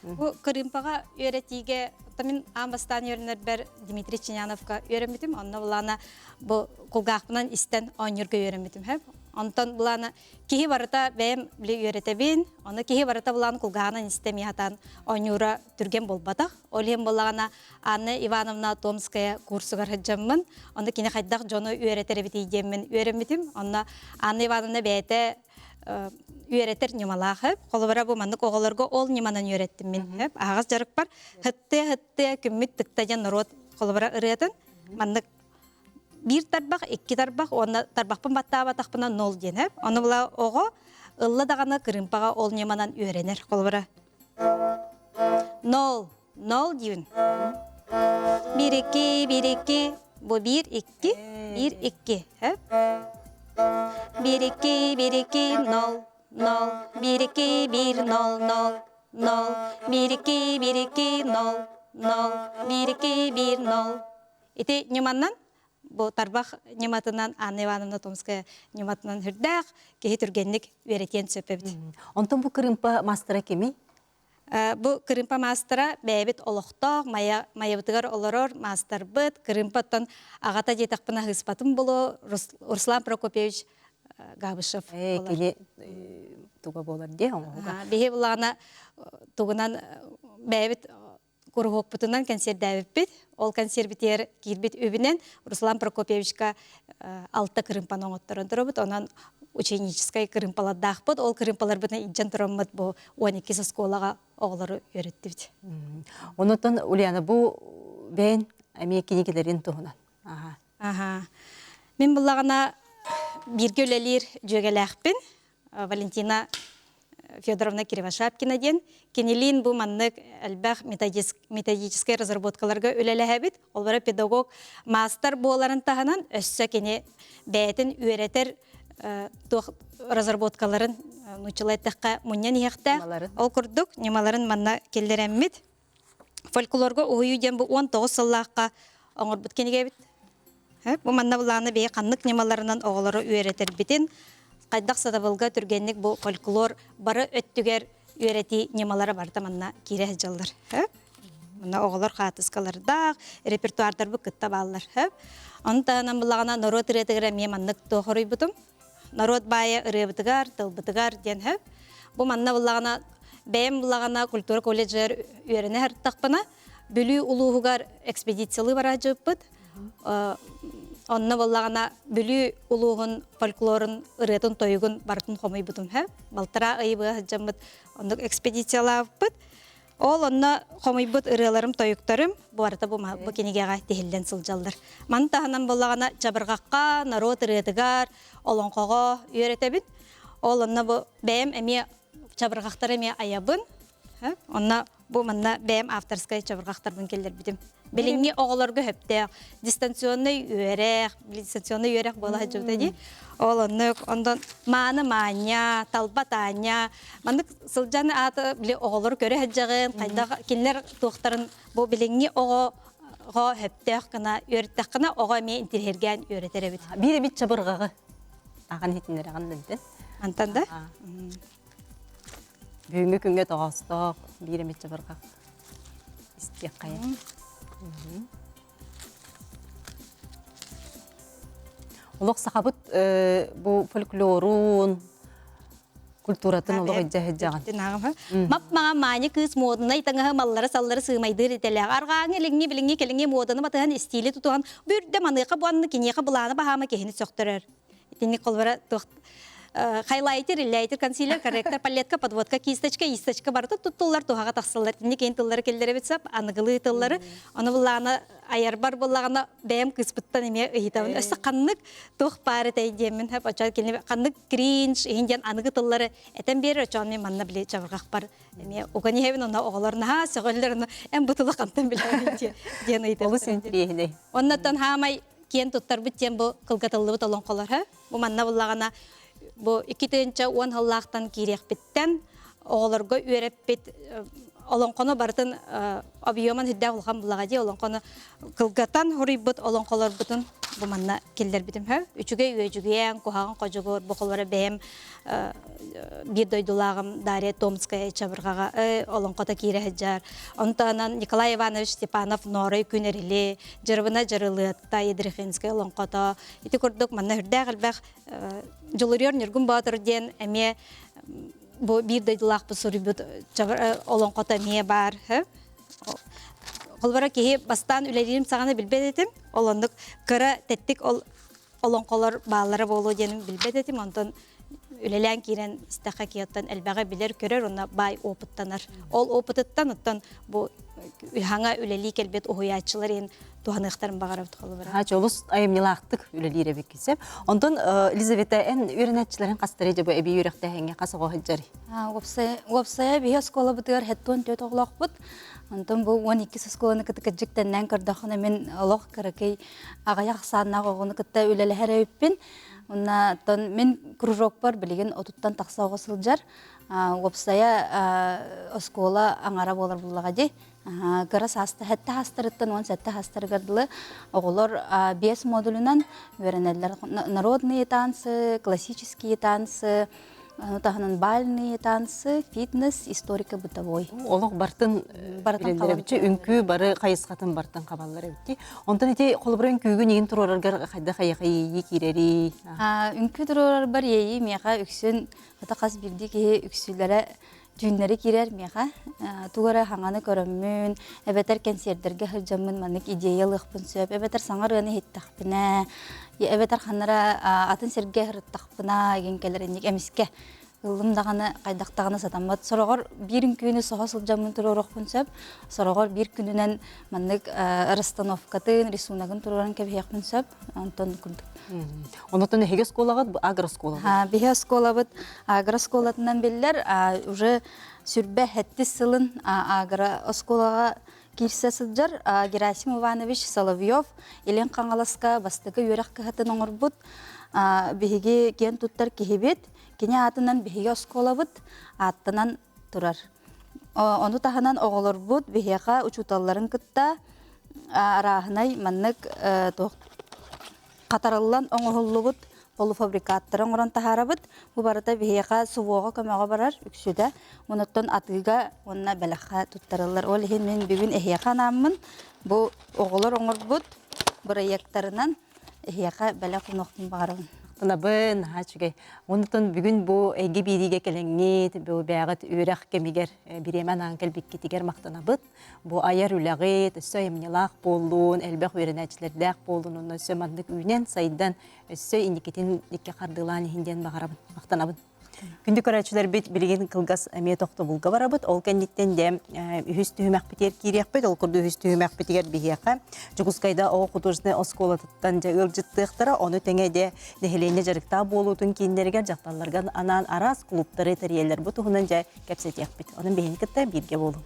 Бу кырымпага үйретиге тамин амбастан үйренер бер Дмитрий Чиняновка үйренмитим. Онна булана бу кулгакпынан истен онюрга үйренмитим хеп. Онтан булана кихи барыта бәем биле үйретебин. Оны кихи барыта булан кулгагынан истеми хатан онюра түрген болбатак. Олем булагана Анна Ивановна Томская курсугар хаджаммын. Онда кине хайдак жону үйретеребит ийеммен үйренмитим. Онна Анна Ивановна бәйте үйретер немалах хеп. Колобара бу мандык оголорго ол неманан үйреттим мен хеп. Агас жарык бар. Хытте күммит тыктажан народ колобара ырыятын. Мандык bir tarbaq, iki tarbaq, ona tarbaqpın battağa bataqpına nol denep. Onu bula oğu ıllı dağına kırımpağa ol nemanan öğrenir. Kolbara. Nol diyin. 1-2. Bu 1-2. Hep. 1-2, nol. 1-2, 0. 1-2, nol. 1-2, 0. İti nemandan? Bu tarbaq нематынан Анна Ивановна Томская нематынан хүрдәк кеһи түргенлек үйрәтен сөпөбит. Онтон бу кырымпа мастера кеми? Бу кырымпа мастера бәбит олохток, маябытыгар олорор мастер бит, кырымпаттан агата жетакпына хыспатын боло Руслан Прокопьевич Габышев. Келе туга болар де оңга. Беһи булагана тугунан бәбит Кургок путунан консервдәбит бит. Ол консервитер кирбит үбинен Руслан Прокопьевичка алта кырымпаны оңоттырын тұрыбыт. Онан ученическай кырымпаладдақ бит. Ол кырымпалар бітін иджан тұрымыт бұл 12 сколаға оғылары өретті бит. Онотон Ульяна бу бәйін әмей кенекелерін тұғынан. Мен бұлағана бірге өлелер жөгеләқпін. Валентина Федоровна Кривошапкина ден. Кенелин бу маннык әлбәх методический разработкаларга өлеләһәбит. Ол бара педагог мастер боларын тағынан өссә кене бәйтін үйретер разработкаларын нучылайтаққа мұнен еқті. Ол күрдік немаларын манна келдерәммет. Фольклорга ойу ден бу 19 сыллаққа оңыр бұт кенеге бит. Бу манна бұланы бей қаннық немаларынан оғылары үйретер бітін. Қайдақ садабылға түргенлік бұл фольклор бары өттігер үйреті немалары барда манна кире жылдар. Мұна оғылар қатыскалардаг, репертуардар бұл күтті балылар. Онтағынан бұлағана народ үретігірі мен маннық тоғырый бұтым. Народ байы үретігар, тылбытығар ден. Бұл манна бұлағана, бәйім бұлағана культура колледжер үйрене әрттақпына, бүлі ұлуғығар экспедициялы бара жып бұд. Онна боллагана бүлү улугун фольклорун ырытын тойгун бартын хомой бутум Балтара айбы жамбыт ондук экспедициялап бут. Ол онна хомой бут ырыларым тойуктарым буарта бу кенегега техилден сылжалдар. Ман таханан боллагана жабыргакка народ ырытыгар олонкого үйрөтөбүт. Ол онна бу бэм эми жабыргактар эми аябын. Онна бу манна бэм авторскай жабыргактарбын келдер битим. Билинги оголорго хөптө дистанционный үйрек бола жута ди. Ол ондан маня, талбатаня, мандык сылжаны аты биле оголор көрө хаджагын, кайда киллер туктарын бу билинги ого хөптө гана үйрөттөк гана ого мен интерерген үйрөтеребит. Бире бит чабыргагы аган хитинер аган дэнте. Антанда? Бүгүнкү күнгө тогосток бире бит чабыргак. Истек кая. Олық сақабыт бұл фольклорун, культуратын олық өйджағын. Мап маға маңы күз модына итаңығы маллары саллары сığмайдыр етеліғ. Арғаңы ліңні біліңі келіңі модыны батыған стилі тұтуған бүрді маныққа бұанны кенеқі бұланы бағамы кехіні соқтырыр. Итінні қолбара хайлайтер, иллайтер, консилер, корректор, палетка, подводка, кисточка барды туттулар туғаға тақсылар. Тінне кейін тыллары келдері бетсап, анығылы тыллары. Оны бұлағына аярбар бұлағына бәйім кыспыттан еме ұйытауын. Өсі қаннық туқ бары тәйдемін. Қаннық кринж, еңден анығы тыллары. Әтен бері өчуанмен манна біле чавырғақ бар. Оғаны хевін оны оғыларына, сөғілеріні әм бұтылы қантан біле ден ұйытауын. Оннаттан хамай кен туттар бүттен бұл қылғатылы бұт олың қолар. Бұл манна бұлағына Бу 2-10 хыллақтан кирек биттен оғыларға үйереппет олонқоно бартын объеман хидда улхан булагади олонқоно кылгатан хорибут олонқолор бутун буманна келдер битим ха үчүгө үйөжүгөен кухаган кожогор боколора бем бир дойдулагым Дарья Томская чабыргага олонқота кире хаджар онтанан Николай Иванович Степанов норой күнериле жырбына жырылытта Едрихинская олонқота ити курдук манна хидда галбах жолурьор нергун батыр ден эме бу бир дойдулак бусурубут олонқота мие бар Колбара кеһи бастан үлерим саганы билбедетим. Олондук кыра теттик олонқолор баалары болуу деним билбедетим. Онтон үлелән кирен стака кияттан элбага билер көрөр, онна бай опыттанар. Ол опыттан оттан бу хаңа үлели келбет оһуячылар ен туһаныктарын багарып колбара. Ha çolus ayımnilaqtık ülelere bekisep. Ondan Elizaveta en öğrenetçilerin qastırıcı bu ebi yürekte henge qası qohajari. Вопсая бия скола бутыр хеттон төт оглак бут. Антон бу 12 сколаны кытыкжыктан кырдахына мен алох каракей агаяк санна гогуны кытта үлеле хәрәйппин. Онна тон мен кружок бар билеген отуттан таксага сылжар. Вопсая скола аңара болар буллагади. Гарас хаста хетта хастырыттан он сетта хастыргардылы оголор 5 модулунан веренелер народные танцы, классические танцы, таханын бальные танцы, фитнес, историка бытовой. Олық бартын билендері бітчі, үнкі бары қайысқатын бартын қабалары бітті. Онтан ете қолыбыр үнкүйгі неген тұрорарғар қайда қайықайы керері? Үнкі тұрорар бар ейі меға үксін, қата қас бірді кеге үксілері Жүннері керер меға, туғара хаңаны көріммін, әбетер кәнсердерге хыржамын манық идеялықпын сөп, әбетер саңар ғаны хеттақпына, әбетер қаннара атын серге хырттақпына еген кәлерінек әміске. Ылымдағаны қайдақтағаны сатамат. Сорағыр бірін күні соғасыл жамын тұрорықпын сөп, сорағыр бір күнінен манық расстановкатын, рисунағын тұрорын кәбіяқпын сөп, антон күндік. Ондан хеге сколағат, агросколағат? Бихе сколағат, агросколатынан белілер, уже сүрбе хәтті сылын агросколаға кирсе сылжар, Герасим Иванович Соловьев, Елен Қаңаласқа бастығы өрек кіхатын оңыр бұд, бихеге кен тұттар кехебет, кене атынан бихеге сколағат, аттынан тұрар. Оны тағынан оғылыр бұд, бихеға учуталарын күтті, арағынай маннық Қатарылан оңғылыбыт, полуфабрикаттарын оран тахарабыт, bu barada bihеға суоға көмеға барар, үксүді. Мұныттан атыға, онына бәліға тұттарылар. Ол ең мен бүгін әхеға намын, бұл оғылар оңыр бұд, бір аяқтарынан әхеға бәлі құнықтың бағарауын. Тынабын, хачугай. Ондан бүгін бұл әйге бириге келеңет, бұл бәғыт үйрәқ кемегер биремен аңкел беккетігер мақтанабыт. Бұл аяр үләғет, өссі емнелақ болуын, әлбәқ үйренәчілердәқ болуын, оны өссі мандық үйнен сайдан өссі индикетін неке қардылан ехінден бағарабын, мақтанабын. Күнді көрәтшілер бет білген қылғас әме тоқты бұлға барабыт. Ол кәнеттен де үхіс түйімәк бітер кейрек бет. Ол күрді үхіс түйімәк бітер бігеқі. Жүгізқайда оғы құтырсыны осколатыттан жағыл жыттықтыра. Оны тәңеде нәхелене жарықта болуытын кейіндерге жақталарған анан арас клубтары тәрелер бұт. Оғынан жа кәпсетек бет. Оның бейін кітті бірге болу.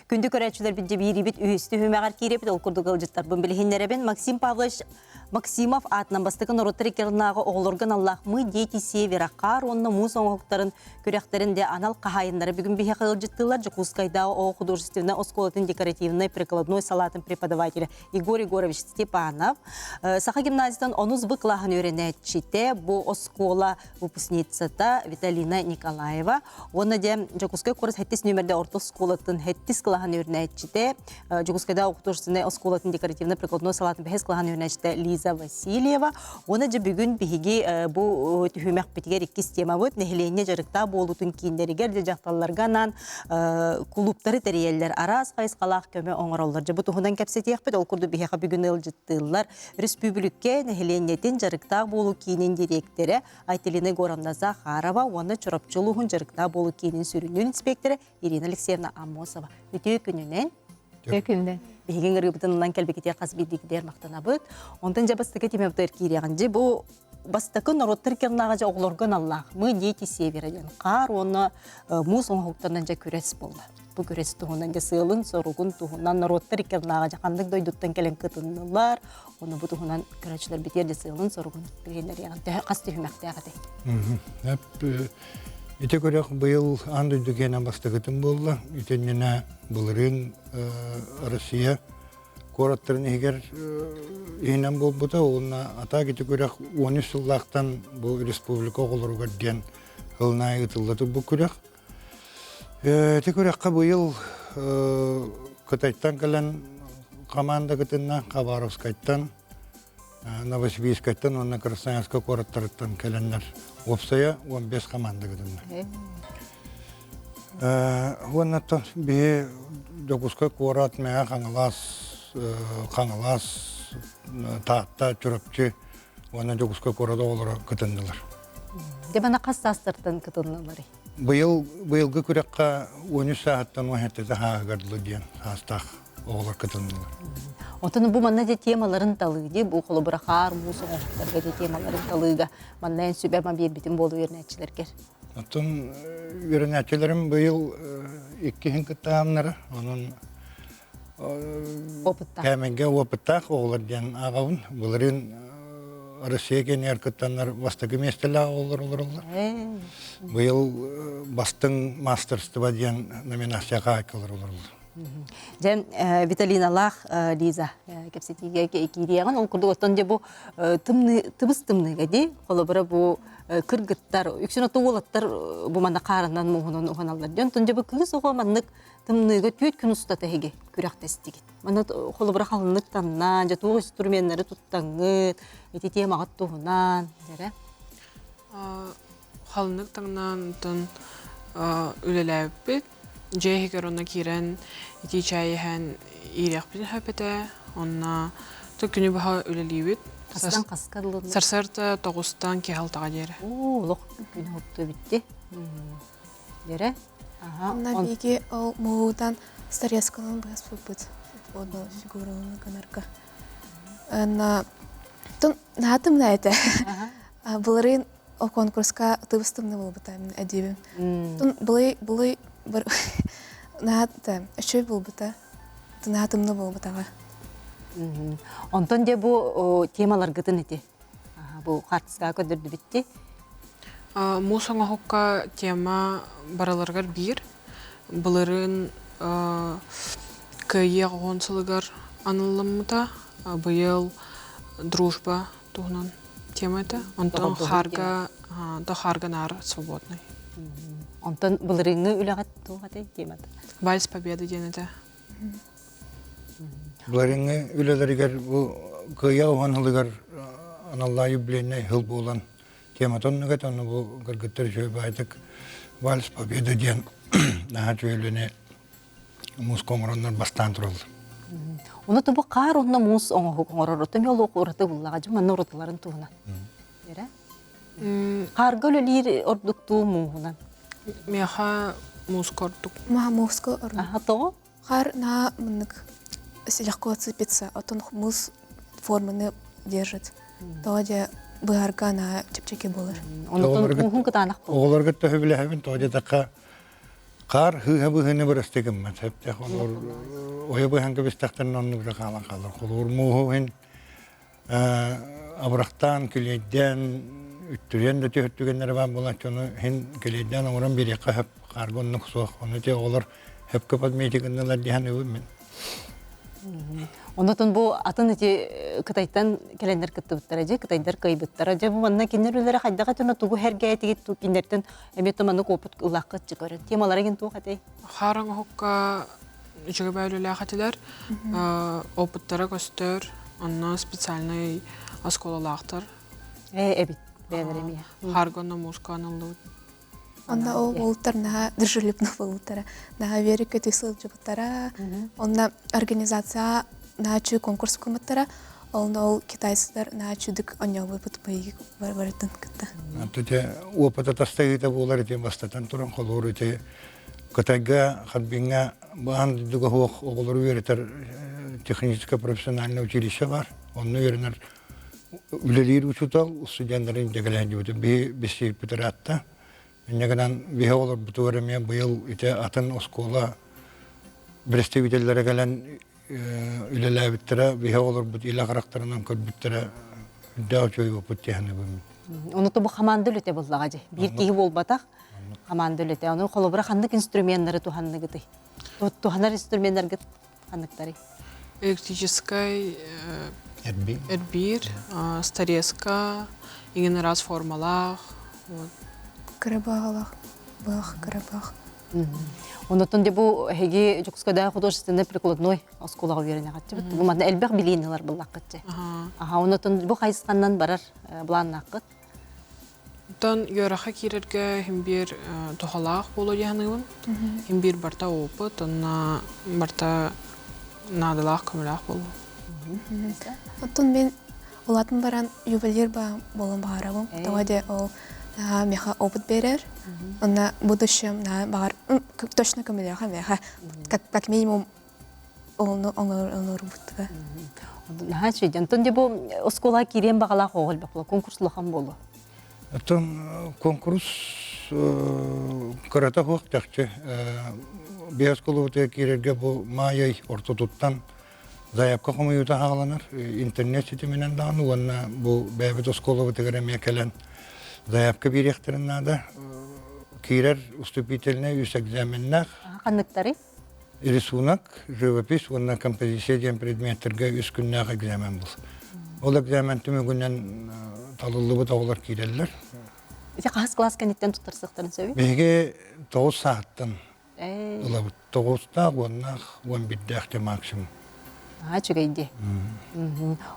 Күнді көрәтшілер бітті бейірі бет үйісті хүмәғар кейрепет ол күрді ғылжыттар. Бұн білігіндеребен Максим Павлович Максимов атынан бастықын ұрыттыры кернағы оғылырған Аллахмы дейті севера қар, онны мұз оңықтарын көряқтерінде анал қағайындары бүгін бейе ғылжыттылар. Жықускайдағы оғы художественный осколатын декоративный прикладной салатын преподавателі Игорь Егорович Степанов. Саха гимназиядан оныз бұқлағын өренетчіте бұл оскола выпускницата Виталина Николаева. Оны де Жықускай көріс хәттіс нөмірде орты осколатын хәттіс қылағын өренетчіте. Жықускайдағы художественный осколатын декоративный прикладной салатын бәхес қылағын өренетчіте Лиза Васильева. Оны же бүгін бігі бұл түйімәк бітігер еккіз тема бұд. Нәхілене жарықта болутын кейіндерігер де жақталарғанан клубтары тәрелер арас қайысқалақ көмі оңыралар. Же бұд ұғынан кәпсетек бет, ол күрді бігі бүгін ұлжыттылар. Республикке нәхіленетін жарықта болу кейінен директері Айтелина Горамназа Харова, оны чұрапчылуғын жарықта болу кейінен сүрінен инспекторы Ирина Алексеевна Амосова. Өте күнінен Өкінден. Бейген ұрғыбытынынан кәлбекетер қаз бердегідер мақтана бұд. Ондан жабастығы темептер кейреген же бұл бастакы народтар кернага жа оглоргон Аллах. Мы дети севера ден. Кар оны мус оңхуктардан жа күрес болду. Бу күрес туһунан жа сыылын соругун туһунан народтар кернага жа кандык дойдуттан келен кытыннылар. Оны бу туһунан көрөчүлөр битер жа сыылын соругун дегендер яган. Касты хүмәктәгәде. Hep ite көрек быйыл анды дүгенен бастагытын болла. Итеннена булырын Россия кораттарын егер иһинен болбута, онна ата ите көрек 13 жыллактан бу республика оголоруга ден ылнай ытыллаты бу көрек. Ите көрекка быйыл Кытайттан келен команда гытынна Хабаровскайттан, Новосибирскайттан, онна Красноярска кораттарыттан келеннер. Опсая 15 команда гытынна. Оннаттан бе докуска корат мега қаңылас таатта чүрөпчү оны докуска корада олора кытындылар. Дебана кастастыртын кытыннылары. Быйылгы күрекка 13 сааттан уахеттеті хаагардылы ден астақ оғылар кытындылар. Отын бу манна де темаларын талыйды, бу қолы бұрақар, мусу оңықтарға де темаларын талыйға. Манна ән сүбәма бербетін болу өрнәтчілеркер. Отын өрнәтчілерім быйыл 2 кыттағымнары, оның кәменге опыттақ оғылар ден ағауын. Бұларын Россия кенер кыттанар бастығы местелі оғылар олар. Быйыл бастың мастерстыва ден номинацияға айкалар олар. Жем Виталина Лах Лиза кепсетиге кирияған, ол күрді оттан де бұл тыбыс тымныға де, қолы бірі бұл кыргыттар, үксін оты олаттар бұл мана қарынан мұғынан ұғаналар. Ден тұнде бұл күгіз оға маннық тымныға түйет күн ұстаты әге күрек тәстеген. Мана қолы бірі қалынлық таннан, жатуғы инструментері тұттаңғыт, әте темағат тұғынан, жәрі? Қалынлық таңнан үлеләіп бет. Жейхигер онна кирен ити чайхан иряхпин хапете онна то күнү баха үлелибит Кастан каскарлы. сарсарта тогустан кехалтага жери. О, лох күнү хопту битти. Жері? На биге ол муудан старесканын бас бут. Одно фигуралны канарка. На тон натым найта. Буларын о конкурска тыбыстымны болбутайм әдебим. Тон булай бір нағатты, үшөй бол бұта, нағатымны бол бұтаға. Онтон де бұл темалар ғытын еті? Бұл қартысқа көдірді бітті? Мусаңа хоққа тема бараларғар бір. Бұларын күйе ғонсылығар анылымыта. Бұйыл дружба туғынан тема еті. Онтон харга нар свободный. Онтон бұлырыңы үліғат туғаты темады? Вальс победы денеті. Бұларыңы үлелерігер күйе оғанылығар аналла юбилейне хыл болан тематон нүгет, оны бұл кіргіттер жөй байтық вальс победы ден наға жөйліне мұз қоңыроннан бастан тұрылды. Оны тұбы қар онына мұз оңығы қоңырыр, өтім елі оқырыты бұллаға жұман ұрытыларын туғынан. Қарғы өлелер ордықту мұғынан? Меха муз кордук. Маға музға ұрын. Тоғы? Қар на мұнық легко отцепиться, а тон муз форманы держит. Тоға бұғарға на чепчеке болыр. Онытын мұғын қытанақ бұл? Оғылар күтті хөбілі әбін тоға даққа қар хыға бұғыны бір істегім мәт. Әптәқ ойы бұғын көбістақтарын оны бір қалан қалыр. Қолыр мұғын абырақтан, күлейден, үттірен дөте өттігенлері бар болады, оны хен келейден оңыран береққа хөп қарғынның соқ. Оны те олар хөп көп адметігінділер дейін өбімен. Онытын бұл атын өте Қытайттан келендер күтті бұттар әже, Қытайдар қайбыттар әже. Бұл манна кенер өлері қайдаға түні тұғы әрге әтігет тұғы кендерден әметті манны көпіт ұлаққы çıkarın. Темалары ген тұғы қатай? Харың хоққа жүгі бәйлілі қатылар, опыттары көстер, онна специальный осколалақтар. Әбет, бәліремия. Харғаны музыка анылды. Онда ол болуттар наға дружелюбны болуттара. Наға вері көті сылып бұттара. Онда организация наға чүй конкурс көміттара. Онда ол китайсыздар наға чүйдік оньовы бұт бұйығы барытын күтті. Төте опыта тастайыта болар ете бастатан тұрын қолуыр ете Қытайға қатбинға бұған дүгі хоқ оғылыр өретер техническое профессиональное училище бар. Оны өрінер Ülelir uçutal, stüdyenlerin degelen gibi bir şey bitiratta. Ne kadar bir olur bu öğrenmeye bu yıl ite atın oskola Breste videllere gelen üleler bittire bir olur bu ila karakterinden kod bittire daha çok yapıp yani bu. Onu da bu hamandı lüte bullağacı. Bir kihi bolbatak hamandı lüte. Onu kolobra handık instrümentleri tuhanlı gıdı. Tuhanar instrümentler gıdı handıkları. Электрическая, Эдбир, Стареска, иген раз формалах. Вот. Карабахалах, бах, карабах. Онотон де бу хеги Жукускайда художественный прикладной осколага верене катчы. Бу манда элбек билинелер буллак катчы. Аха, онотон бу кайсыкандан барар буланнакыт. Тон йораха кирерге химбир тухалах боло яныгын. Химбир барта опыт, онна барта надалах көмөлах боло. Оттон мен олатын баран ювелир ба болон багарабым. Таваде ол меха опыт берер. Она будущем на багар точно көмөлөха меха как минимум оны работа. Наха чөйден тон де бу осколага кирен багалак огыл бакла конкурслахан болу. Тон конкурс карата хоктакчы биосколуте кирерге бу майай ортотуттан заявка комуюта хагаланар интернет ситеменен дааны уанна бу бәбит осколуте гереме келен заявка бирехтеринада кирер уступительный үс экзаменнах Канныктары? рисунок, живопись, уанна композиция ден предметтерге үс күннах экзамен бул. Ол экзамен түмүгүнен талылыбы тағылар кейлерлер. Ите қағыз класс кәнеттен тұттарсықтарын сөйі? Беге 9 сағаттан. 9-та, 11-дәқті максимум. Чүгейді.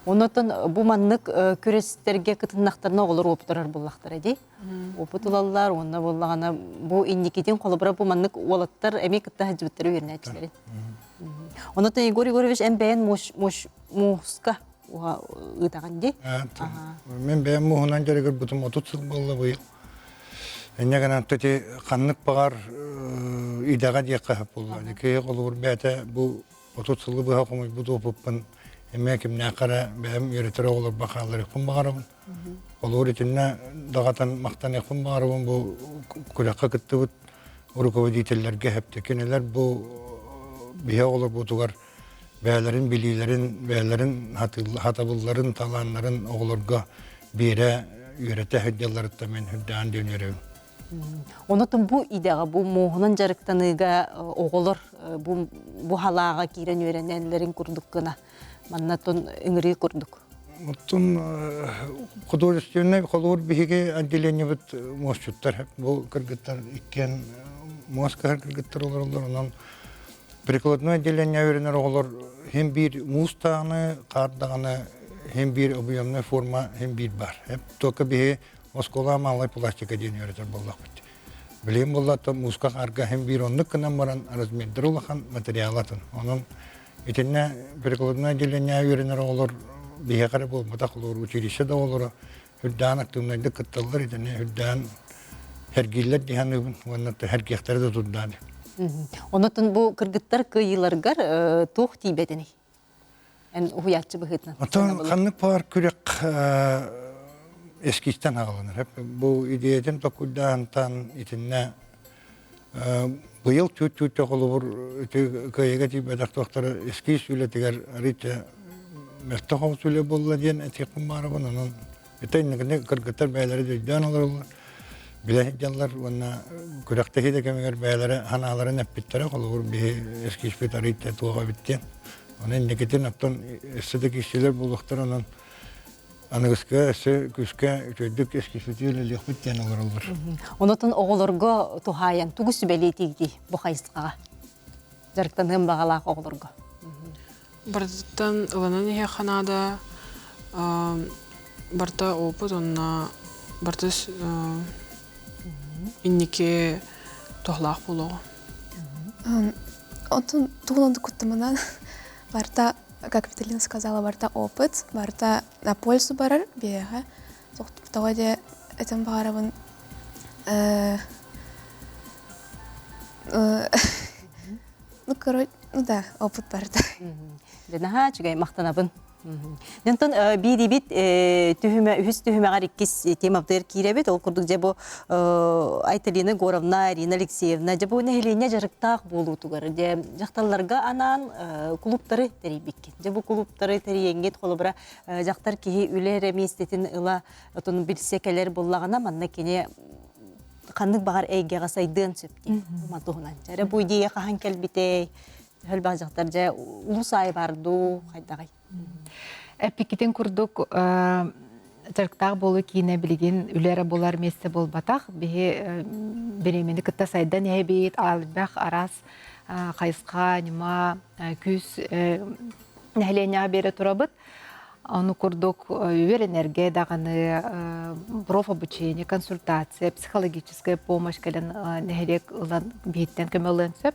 Онытын бұл маннық көрестерге кытыннақтарына олар опытырар боллақтар әде. Опыт ұлалар, онына боллағана бұл инникеден қолыбыра бұл маннық олаттар әме кытта әджібіттері өріне әтістерін. Онытын Егор Егорович әм бәйін мұсқа ұйтаған де? Мен бәйін мұхынан жарығыр бұтым 30 сыл болы бұйыл. Әне ғана төте қаннық бағар идаға дек қағып болды. Кей қолығыр бәті бұл 30 сылы бұға қомыз бұты опыппын. Әме кімне қара бәйім үйретірі олар бақалар екпін бағарабын. Қолығыр етіне дағатан мақтан екпін бағарабын. Бұл күраққа күтті бұт руководителерге әпті. Кенелер бұл бия олар бұтығар бәлерин, билилерин, бәлерин, хатабылларын, таланларын оғылырға бере үйреті хүдделарытта мен хүддән дөйін өреуін. Онытын бұл идеға, бұл мұғынан жарықтаныға оғылыр, бұл халаға кейрен өренәлерін күрдік қына. Маннатын үңірі күрдік. Оттын художественный қолуыр бігеге отделение бұд мосчуттар. Бұл кіргіттар иккен москар кіргіттар олар. Прикладное отделение öğrenir olur. Hem bir mustağını, kardağını, hem bir obiyomlu forma, hem bir bar. Hep toka bir oskola malay plastika diye öğretir bollak bitti. Bileyim bollatta muska karga hem bir onluk kınan varan razmerdir olakan materialatın. Onun içinde prikladное отделение öğrenir olur. Bir karı bol matak olur, uçilişe de olur. Hüddan aktığımda kıttallar içinde hüddan hergiller dihanı, onun herkekleri de tutdadı. Онытын бұл кыргыттар кыйыларгар тоқ тейбетіні. Ән ұхуятчы бұхытын. Atan қанық бар күрек eskisten ağlanır. Bu ideyadan tokuldan itine bu yıl tüt olur köyge tibedak doktor eski söyletiler rite mertahov söyle bolla diyen etiqim var bunun. Etayın kırgıtlar beyleri de dön olur. Bilahidyalar ona kürektehi de kemer beyleri hanaların hep bittere olur bir eski spitarite tuğa bitti. Onun neketin aptan estetik işçiler bulduklar onun anıgıska, küske, çöydük eski spitarite liyakbit diyen olur. Onutun oğulurga tuhayan, tuğu sübeliyetiydi bu hayıstığa. Jarıktan hem bağalaq oğulurga. Бардыттан ыланын ihe ханада барта опыт, онна барта иннике тохлақ болуға. Онтон туғылынды күттімінен барта, как Виталина сказала, барта опыт, барта на пользу барар беға. Тоғаде әтім бағарабын ну, короче, ну да, опыт барда. Денаха, чүгай мақтанабын Нентон бири бит түһүмө үһүс түһүмөгөр иккис темаптыр киребит ол курдук же бу Айталина Горовна, Ирина Алексеевна же бу нехилине жарыктаак болуутугар же жакталларга анан клубтары терибикки. Же бу клубтары териеңгет холобра жактар кихи үлер местетин ыла отун билсекелер боллагана манна кене каннык багар эйге гасайдын сөпти. Матугунан. Жара бу идея кахан келбитей. Хөл бажактар же улусай барду кайдагай. Эпикитен курдук жарктаг болу кийине билген үлері болар месте болбатах. Бихи беремени кытта сайдан эбит албах арас кайыска нима күз нехленя бере турабыт. Onu kurduk öğrenirge dağını профобучение, консультация, психологическая помощь, когда нехерек улан бейттен көмөлөн сөп.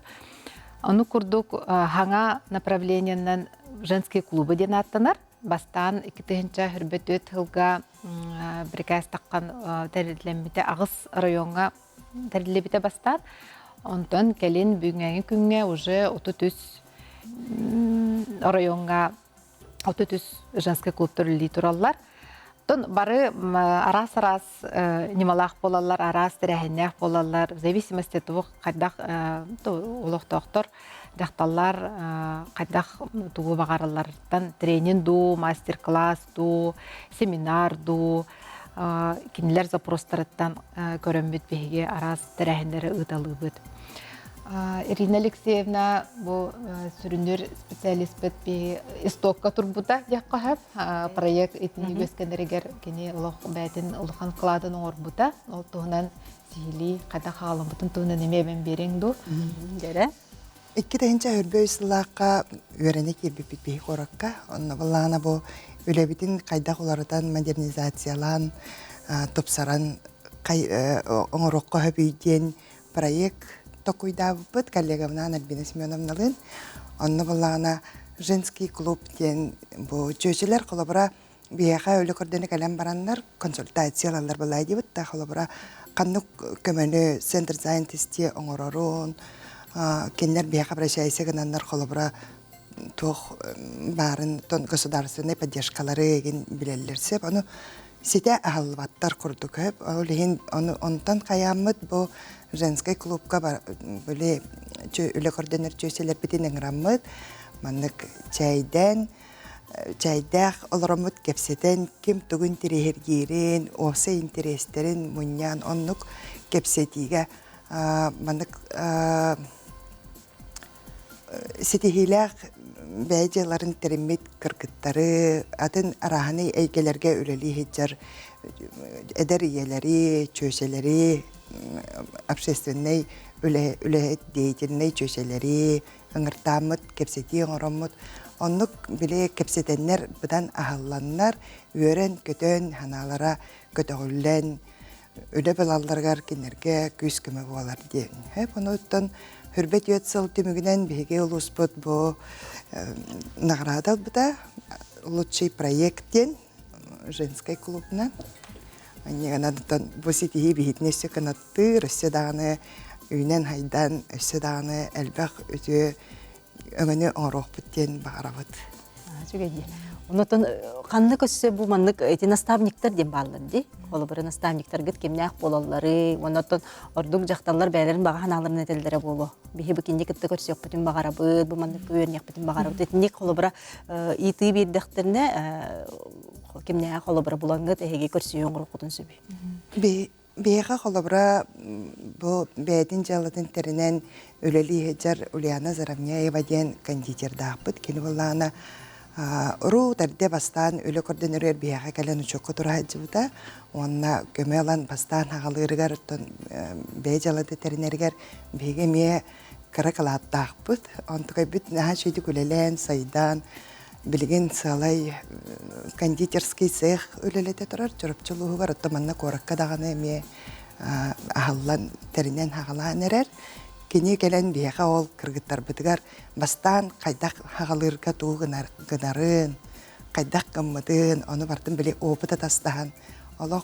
Onu kurduk хаңа направлениенен женские клубы ден аттанар. Бастан 2-нче хүрбет өт хылга приказ таккан тәрелембите агыс районга тәрелебите бастан. Онтон келин бүгүнгө күнгө уже 33 районга 33 женский клубтар ли тураллар. Тон бары арас-арас немалах болалар, арас тирәһеннәх болалар. В зависимости от того, кайдах улуктоктор жакталлар кайдах тугу багаралардан тренинг ду, мастер-класс ду, семинар ду, кинилер запростарыттан көрөнбүт беге арас тирәһеннәре ыталыбыт. Ирина Алексеевна бу сүрүнөр специалист бит би истокка турбута якка проект этини көскендерегер кени улук бәтин улухан кладын орбута ол тугунан сили када халым бутун тугунан эмебен береңду дере 2-нче үрбөйсылакка үйрәнек ирбит би коракка онна балана бу үлебитин кайда колардан модернизациялан топсаран оңорокко хөбүйден проект Токуйда быт коллегамнан Альбина Семеновналын. Онны балана женский клуб ден бу чөчелер колобра бияга өлө көрдөнү калам бараннар консультациялар балай дибит та колобра каннык көмөнү центр занятости оңорорун кенлер бияга обращайся гынаннар колобра тох барын тон государственный поддержкалары ген билелерсе аны сите албаттар курдук хөп олин онтан каямыт бу женский клубка böyle ölü koordinatör çöseler bitinen rammet manık çaydak olaramut kepseten kim tugun tirehirgirin osa intereslerin munyan onluk kepsetiga manık sitihilak beyceların terimit kırkıtları adın arahani eygelerge öleli hiccar eder üyeleri çöseleri общественный үле деятельный чөшелери ыңыртамыт кепсети оңоромут оннук биле кепсетеннер быдан ахалланнар үйрен көтөн ханалара көтөгүллен үле балаларгар кинерге күз көмө болар ден хеп онуттан хүрбет өтсыл түмүгүнен биге улуспут бу наградал быда лучший проекттен женской клубна Они надо босити бихитнесе канатты, расседаны, үйнен хайдан, расседаны, әлбәк өте өңіні оңыроқ біттен бағаравыд. Онотон қанны көссе бұл маннык эти наставниктер деп балланды. Олы бір наставниктер гыт кемнәк болалары, онотон ордук жақталар бәлерін баға ханаларын әтелдері болу. Бихи бікінде кітті көрсек бүтін бағарабыд, бұл маннык өйернек бүтін бағарабыд. Этіндек олы бір иты бердіқтеріне кемнәк олы бір бұлаңғыт әйге көрсек оңғыр құтын сөбі. Бейға қолыбыра бұл бәйдің жалатын терінен өлелі хеджар Ульяна Заравняева ден кондитерді ақпыд. Кені болағына Уру тарде бастан өлі көрденерер бияға кәлен ұчоқы тұра әджібіда. Онна көмелан бастан ағалығырығар бәй жалады тәрінергер бейге мие кара калатты ақпыд. Онтықай бүт наға шүйді көлелен, сайдан, білген салай кондитерский цех өлелете тұрар. Чұрыпчылығы бар, ұттыманна қораққа дағаны мие ағалан тәрінен ағалан әрер. Кені келен бияға ол кыргыттар бітігар бастан қайдақ хағалырға туы гынарын, қайдақ қыммыдын, оны бардым біле опыта тастаған. Олық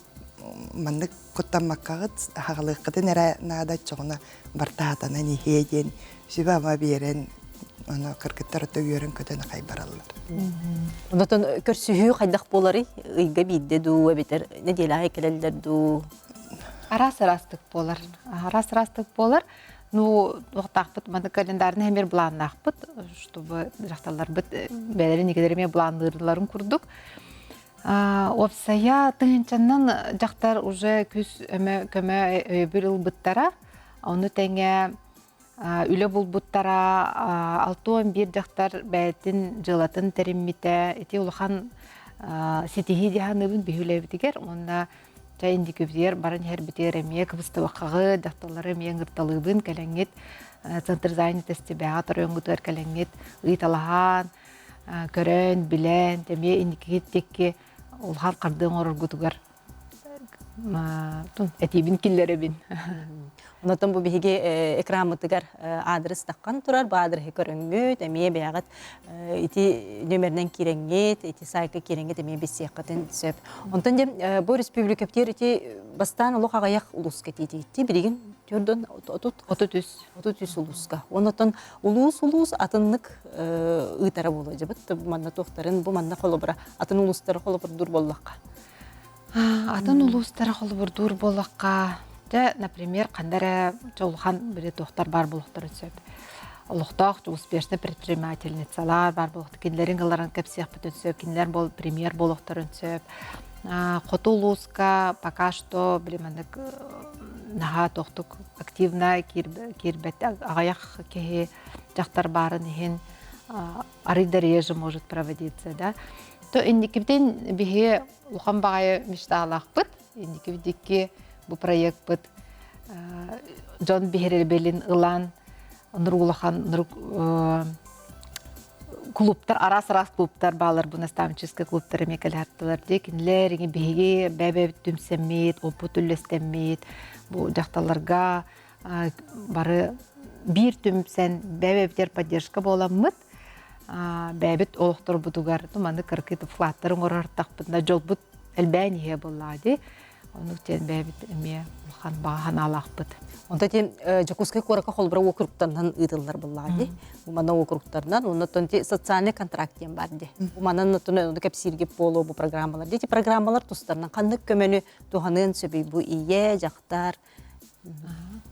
маннық құттан маққағыт хағалыққыдын әрі нағада чоғына барта атана нехеден, сүбі ама берен Оны кыргыттар өтө үйөрөн көтөнө кайбараллар. Онотон көрсүһүү хайдах болары ыйга бидде ду эбитер неделя келелдер ду. Арас-арастык болар. Ну, уктакпыт, маны календарны хемер бланнакпыт, чтобы жакталар бит бәлерин игедереме бланнарларын курдук. Опсая тыгынчаннан жактар уже күз көмө бир ыл быттара, оны теңе үлө булбуттара 6-11 жактар бәйтин жылатын териммите, эти улахан ситихи диханыбын бихүлебитигер, онна чайынды көбдер барын хер битер эмие кыбыстыбаккагы жакталары эмие ыңгырталыбын калеңет центр занятости беатор өңгүтөр калеңет ыйталахан көрөн билен эмие индикет текке улхан кардын оргутугар этибин киллеребин. Онотон бу биһиги экрамытыгар адрес таккан турар, бу адрес көрөңгөт, эмие бягат ити нөмернен киреңгет, ити сайка киреңгет эмие бесияккатын сөп. Онтон де бу республика птер ити бастан улук агаяк улуска тити, биригин төрдөн отутүс улуска. Онотон улус атыннык ыйтара боло жабыт, бу манна тохтарын, бу манна холобура, атын улустары холобур дур боллакка. Атын улустары холобур дур боллакка. Например, кандара жолхан бире тохтар бар болуктар өтсөп. Олуктак успешный предпринимательницалар бар болуктар. Кинлерин кыларын кепсиях бүтүнсөп, кинлер бол премьер болуктар өтсөп. Котулуска пока что билемендик наха тохтук активна кирбет агаяк кеhe жактар барын хин арыда реже может проводиться, да. То индикиптен бихе улхан багай мечталакпыт, индикиптикке bu проект бит Джон Бихерелбелин ылан нурулахан клубтар арас клубтар балар бу наставнический клубтар мекелаттылар декинлер биге бәбе түмсәмет опыт үлестәмет бу жакталарга бары бир түмсән бәбептер поддержка боламыт бәбет олуктар бутугар маны кыркыт флаттарын орартак бында жол бут элбәние булады. Onu ten bebit emie ulhan bahan alaqpıt. Onda ten Jakutskaya koraka holbra okrugtardan ıdıllar bulladı. Bu mana okrugtardan onda tonti sotsialny kontrakt diyen bardı. Bu mana onu kapsirgip bolu bu programmalar. Deti programmalar tustardan kandık kömönü tuhanın söbi bu iye jaktar.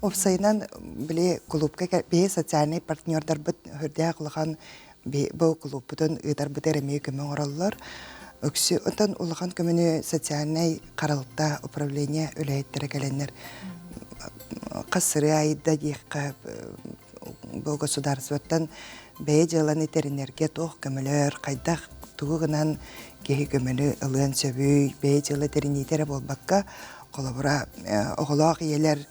Opsaydan bile klubka be sotsialny partnerler bit hörde qılğan bu klubdan ıdar biteremeye kömön orallar. Öksü ondan улахан көмөнү социальный каралыкта управление үләйттәре кәләннәр. Касыры айда дикка бу государствоттан бәҗәлән итернәргә тох көмөлөр кайда тугынан кеһи көмөнү ылын сөбүй бәҗәлә тернитере болбакка колобура оголак иелер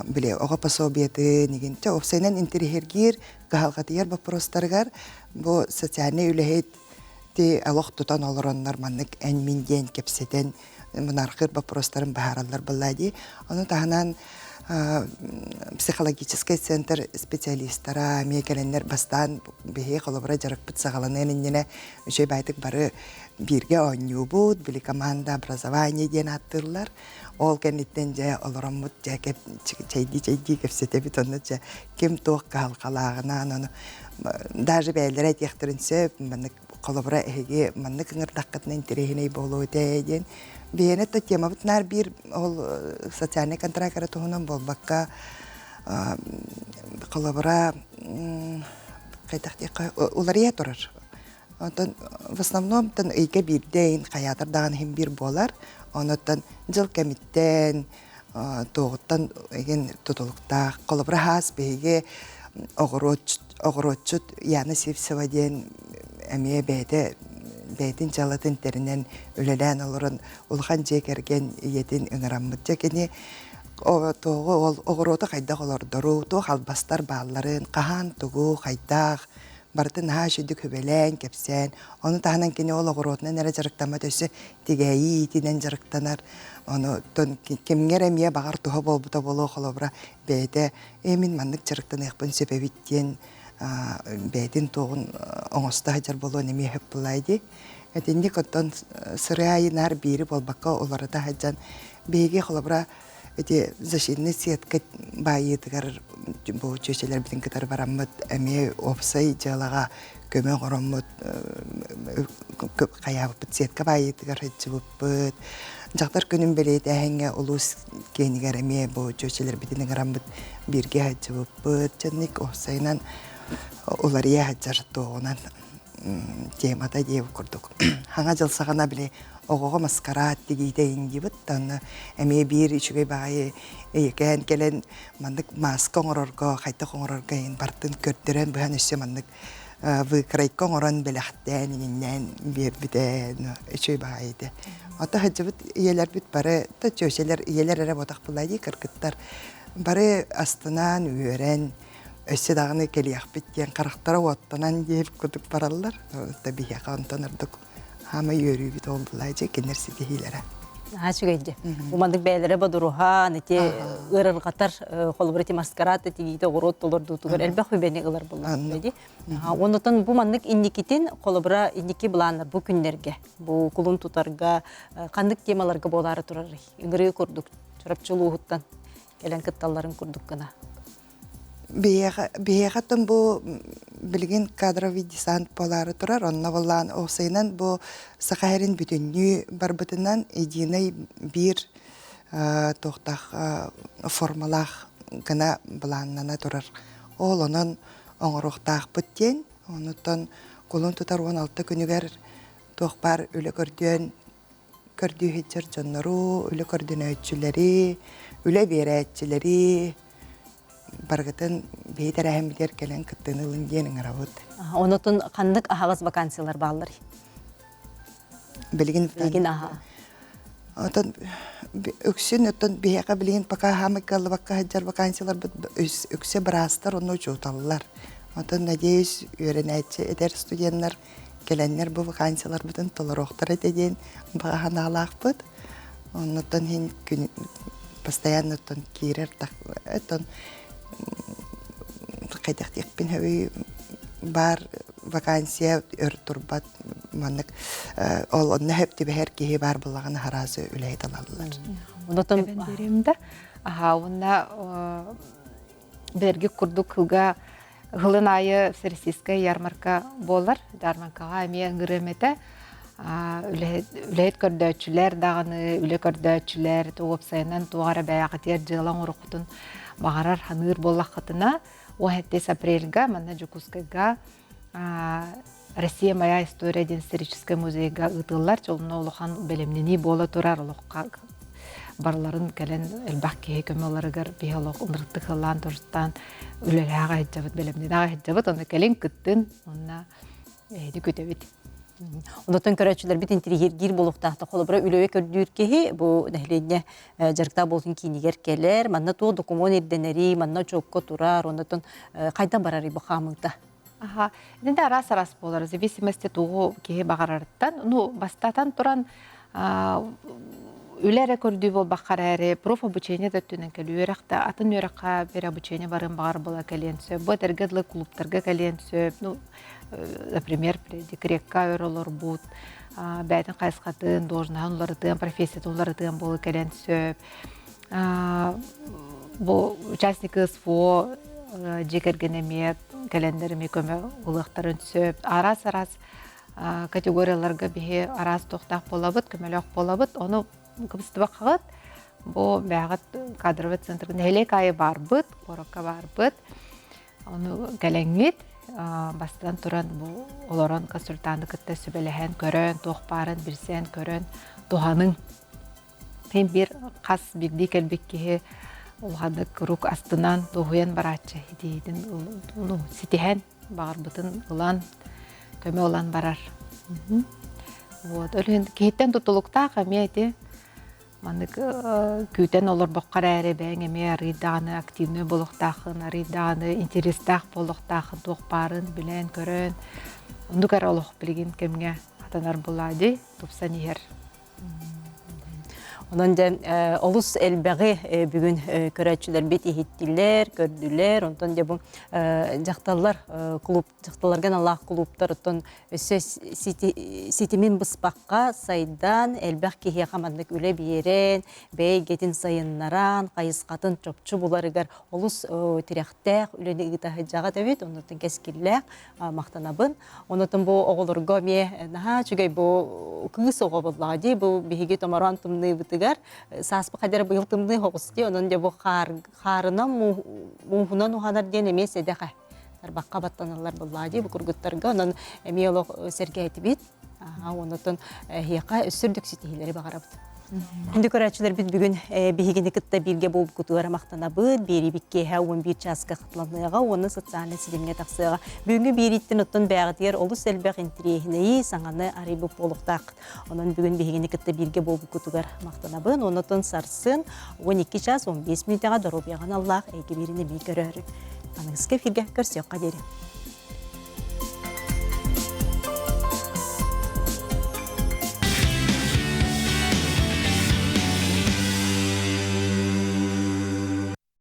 биле ого пособияты нигенче офсайнан интерхергир галгатыяр вопростаргар бу социальный үләйт алох тутан олороннар маннык әнминден кепсетен мынархыр вопростарын бахаралар буллади. Оны таханан психологический центр специалисттара мекеленнер бастан бихи колобра жарыкпыт сагаланын ине өчөй байтык бары бирге ойнубут, били команда образование ден аттырлар. Ол кенеттен же олороммут же кеп чайди кепсетебит онны же кем тох калкалагынан оны даже бәйләре тектиринсе маннык колобра эге манны кыңырдаккытын интерехиней болуу дейден бейне то тема бутнар бир ол социальный контракт тоһунан болбакка колобра кайтак улария турар. В основном тан эге бирден каятырдаган хем бир болар. Онотан жыл кемиттен тоғыттан еген тутулукта колобра хас беге огорочут яны севсеваден эмие бәйтин жалатын теринен үлелән олорын улхан жекерген иетин ыңыраммыт жекени тоғы ол огороты қайдақ олордору тоғы албастар балларын қахан тугу қайдақ бартын хашыды көбелән кепсен оны таханан кені ол огоротынан әрі жарықтама төсі тегәйі итинен жарықтанар оны кемгер эмие бағар туға болбута болу қолобыра бәйті эмин маннык жарықтан еқпін сөпебіттен бәйтин тоғын оңоста хажар болу неме хөп булайды. Әтенде көттен сырайынар бири болбаққа оларыда хаджан бейге қолабыра эти защитный сетка байытыгар бу чөчелер битин кытар бараммыт эме опсай жалага көмө короммут каябыт сетка байытыгар хэтчибыппыт жактар күнүн белейт әһеңе улус кенигер эме бу чөчелер битин гараммыт бирге хэтчибыппыт жанник опсайнан улария хэтчар тоонан темата деп курдук. Хаңа жылсагана биле огого маскара тигите ингибит таны эме бир ичүгөй багай экен келен мандык маска оңорорго кайта оңорорго ин бартын көрттөрөн баан өссө мандык вы крайко оңорон белахтен иннен бир бите ичүгөй багайды. Ата хаҗыбыт иелер бит бары та чөшелер иелер эре ботак булайды кыркыттар бары астынан үйрен өссө дагыны келиях биттен карактары оттанан деп күтүп бараллар. Табия кантанырдык. Хама йөрү бит олдулайжы кенерси дехилере. Ачыгайды. Умандык бәйләре бадуруха, нете ырыр катар холбрати маскараты тигите горот толорду тугар элбе хөбени кылар булды. Онотон бу мандык инникитин холбра инники буланар бу күннәргә. Бу кулун тутарга кандык темаларга болары турар. Игри курдук. Чурапчылыгыттан келен кытталларын курдук кына. Бейгатын бу билген кадровый десант болары турар, онна болан осайнан бу сахарин бүтүннү барбытынан единый бир тохтах формалах гына буланнана турар. Ол онон оңорохтах бүттен, онутон кулун тутар 16 күнүгер тохпар үлө көрдөн көрдүү хичер жоннору, үлө көрдөн өчүлери, үлө беретчилери баргытын бейдер әһәмдер келен кыттыны лынгенин арабыт. Онотон кандык ахагыз вакансиялар баллар. Билген аха. Отон өксүн отон бияка билген пока хамыкалы бакка хаджар вакансиялар өксө брастар оны жуталлар. Отон надеюсь үйренәтче эдер студенттер келеннер бу вакансиялар бүтүн толорохтар этеден баганалакпыт. Онотон хин күн постоянно тон кирер так этон кайдак пин хәби бар вакансия өртурбат маннык ол онны хәпти бәһәр ки бар булган харазы үләйт алалар. Онотон беремдә онда берге курдук хылга хылын айы всероссийская ярмарка болар. Ярмаркага мен гремете үләйт көрдөчүләр даганы үлә көрдөчүләр туып сайнан тугара бәягатер җылан урукутун багарар ханыр боллакытына 10 апрельга манна Жукускайга Россия моя история ден исторический музейга ытыллар жолуна улухан белемнени бола турар улукка барларын келен элбак ки көмөлөргөр биолог ындыртты кылан турстан үлелага хеджабыт белемнени хеджабыт аны келен кыттын онна эди көтөбүт. Онотон көрөчүлөр бит интерьер болуктакта холобра үлөбө көрдүркеги бу нехленне жарыкта болсун кинигер келер, манна то документ ирденери, манна чокко турар, онотон кайда барары бу хамыкта. Енді арас болар, в зависимости тугу кеге багарарыттан, бастатан туран үләре көрдүү бол бакар әре, проф обучение дөттүнен келүү өрәкта, атын өрәкка бер обучение барын багар бола кәленсө, бу тәргедлы клубтарга кәленсө, например, декретка өрөлөр бут, бәйтін қайсқатын, должнахан уларытын, профессиятын уларытын болы кәленсө, бу участник СФО, жекергенеме, кәлендеріме көмі ұлықтарын сөп, арас категорияларға бейе арас тоқтақ болабыт, көмелек болабыт, оны көмісті бақығыт, бұл бәғыт кадровый центрдің әлек айы бар бұд, ораққа бар бұд, оны кәлеңет, бастан тұран бұл оларын консультанды күтті сөбелеген көрін, тоқпарын, бірсен көрін, туғаның. Мен бір қас бірдей кәлбекке Улғандық рук астынан тоғуян баратшы дейдің сетеген бағыр бұтын ұлан, көме ұлан барар. Кейттен тұтылықта қаме әйті, мандық көйтен олар бұққар әрі бәң әме аридағыны активны болуқтақын, аридағыны интерестақ болуқтақын, тоқпарын, білен, көрін. Ондық әрі олық білген кемге атанар болады, тұпсан егер. Ondan da olus elbəği bugün körəçülər bit ehittilər, gördülər. Ondan da bu jaqtallar klub jaqtallargan Allah klublar ondan sitimin bıspaqqa saydan elbəq kihiyə xamandık üle biyeren, bey getin sayınlaran, qayısqatın çopçu bularıgar olus tirəxtəq, üleni ıgıtahıcağa təbit, ondan keskilləq maqtanabın. Ondan bu oğulurga me, naha çünkü bu kız oğuladı, bu bihigi tomaran tımnı bıtıgar, sasbı kadar bu yıl tımnı hoğusti, ondan da bu xarına muhunan uhanar diyen emeği sedeğe. Bakka battanırlar bulladı, bu kurgutlarga, ondan emiyolog sergeyeti bit, ondan hiyaka üstürdük sitihilleri bağırabıdı. Şimdi körəçülər biz bugün bihigini kıtta bilge bol kutulara maqtanabıd, beri bikke 11 çaska qıtlanığa, onu sotsial silimine taqsığa. Bugün birittin otun bəğdiyar olus elbəq intriyehineyi sanğanı arayıbı boluqtaq. Onun bugün bihigini kıtta bilge bol kutular maqtanabıd, onu otun sarsın 12 ças 15 minutağa dorob yağın Allah, eyki birini bir görür. Anыңызға firge көрсек қадері.